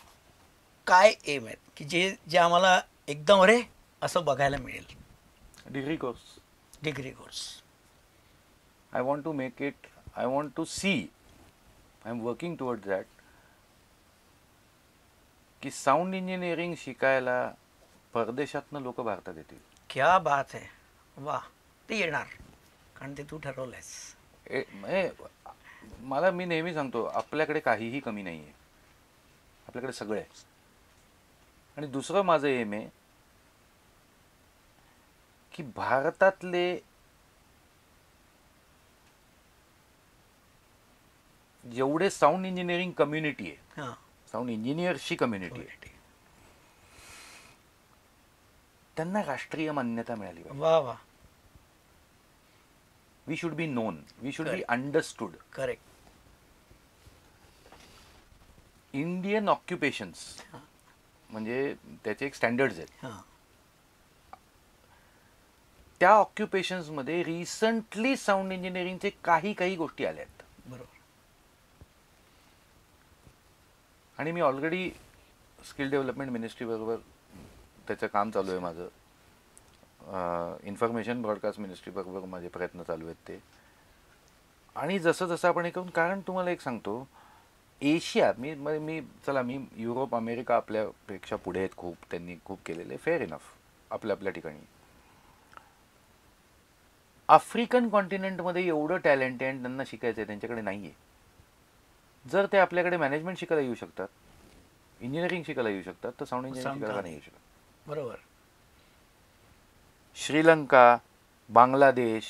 काय एम आहेत की जे आम्हाला एकदम अरे असं बघायला मिळेल. Degree course. I want to make it, I want to see, I'm working towards that, की साऊंड इंजिनिअरिंग शिकायला परदेशातनं लोक भारतात येतील. क्या बात आहे. वा. ते येणार, कारण ते तू ठरवलंयस. मी नेहमी सांगतो, आपल्याकडे काहीही कमी नाही आहे, आपल्याकडे सगळं आहे. आणि दुसरं माझं एम आहे की भारतातले जेवढे साऊंड इंजिनिअरिंग कम्युनिटी आहे, हां साऊंड इंजिनियर्सची कम्युनिटी आहे, त्यांना राष्ट्रीय मान्यता मिळाली पाहिजे. वा वा. We should be known, we should be Correct. Understood. Correct. Indian occupations म्हणजे त्याचे एक स्टँडर्ड्स आहेत. हां त्या ऑक्युपेशन्समध्ये रिसंटली साऊंड इंजिनिअरिंगचे काही गोष्टी आल्या आहेत. बरोबर. आणि मी ऑलरेडी स्किल डेव्हलपमेंट मिनिस्ट्री बरोबर त्याचं काम चालू आहे माझं. इन्फॉर्मेशन ब्रॉडकास्ट मिनिस्ट्री बरोबर माझे प्रयत्न चालू आहेत ते. आणि जसं जसं आपण हे करून, कारण तुम्हाला एक सांगतो, एशिया, मी चला मी युरोप अमेरिका आपल्यापेक्षा पुढे आहेत खूप, त्यांनी खूप केलेले, फेअर इनफ आपल्या ठिकाणी. आफ्रिकन कॉन्टिनेंटमध्ये एवढं टॅलेंट आहे आणि त्यांना शिकायचं आहे, त्यांच्याकडे नाही आहे. जर ते आपल्याकडे मॅनेजमेंट शिकायला येऊ शकतात, इंजिनिअरिंग शिकायला येऊ शकतात, तर साऊंड इंजिनिअरिंग शिकायला नाही येऊ शकत. बरोबर. श्रीलंका, बांगलादेश,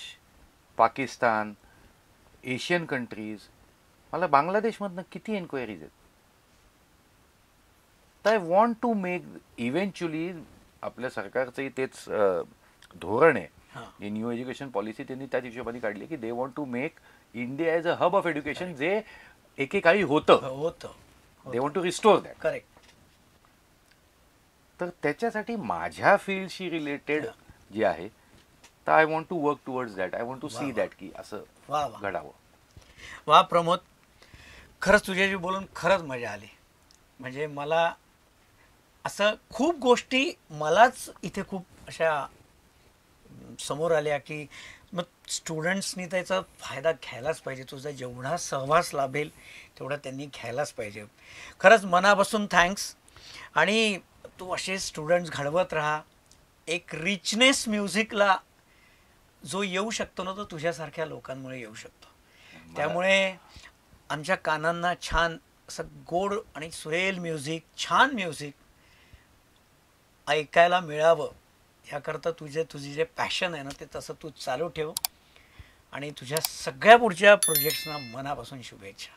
पाकिस्तान, एशियन कंट्रीज, मला बांगलादेशमधनं किती एन्क्वायरीज आहेत. तर I want to make, eventually आपल्या सरकारचंही तेच धोरण आहे. हां ही न्यू एज्युकेशन पॉलिसी त्यांनी त्याच हिशोबाने काढली की they want to make India as a hub of education, जे एकेकाळी होतं. होतं. They want to restore that. Correct. तर त्याच्यासाठी माझ्या फील्डशी रिलेटेड जे आहे, तर I want to work towards that. I want to see that की असं वा वा घडावं. वा प्रमोद, खरंच तुझ्याशी बोलून खरंच मजा आली. म्हणजे मला असं खूप गोष्टी मलाच इथे खूप अशा समोर आल्या की मग स्टुडंट्सनी त्याचा फायदा घ्यायलाच पाहिजे. तुझा जेवढा सहवास लाभेल तेवढा त्यांनी घ्यायलाच पाहिजे. खरंच मनापासून थँक्स. आणि तू असे स्टुडंट्स घडवत राहा. एक रिचनेस म्युझिकला जो येऊ शकतो ना, तो तुझ्यासारख्या लोकांमुळे येऊ शकतो. त्यामुळे आमच्या कानांना छान असं गोड आणि सुरेल म्युझिक, छान म्युझिक ऐकायला मिळावं, ह्याकरता तुझी जे पॅशन आहे ना, ते तसं तू चालू ठेव. आणि तुझ्या सगळ्या पुढच्या प्रोजेक्ट्सना मनापासून शुभेच्छा.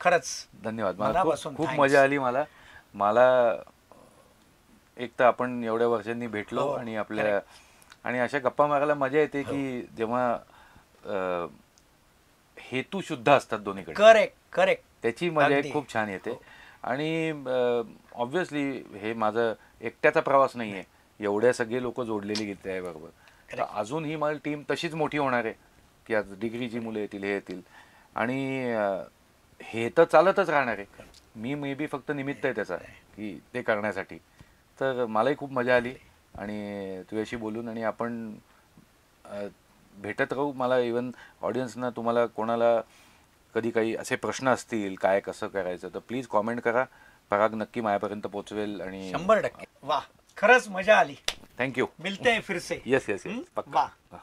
खरंच धन्यवाद. मला मनापासून खूप thanks. मजा आली. मला एक तर आपण एवढ्या वर्षांनी भेटलो हो, आणि आपल्या आणि अशा गप्पा मारायला मजा येते की जेव्हा हेतू शुद्ध असतात दोन्हीकडे, करेक्ट करेक्ट. त्याची मजा अगदी. खूप छान येते. आणि ऑब्व्हियसली हे माझं एकट्याचा प्रवास नाही आहे, एवढ्या सगळे लोक जोडलेली गीत आहे बरोबर. तर अजून ही माझी टीम तशीच मोठी होणार आहे की आज डिग्रीची मुलं येतील, हे येतील, आणि हे तर चालतच राहणार आहे. मी बी फक्त निमित्त आहे त्याचा की ते करण्यासाठी. तर मलाही खूप मजा आली आणि तुझ्याशी बोलून. आणि आपण भेटत राहू. मला इवन ऑडियन्सना, तुम्हाला कोणाला कधी काही असे प्रश्न असतील काय कसं करायचं, तर प्लीज कॉमेंट करा. पराग नक्की माझ्यापर्यंत पोहोचवेल. आणि 100%. वा, खरंच मजा आली. थँक्यू. मिलते हैं फिर से. येस येस येस, पक्का. वाह.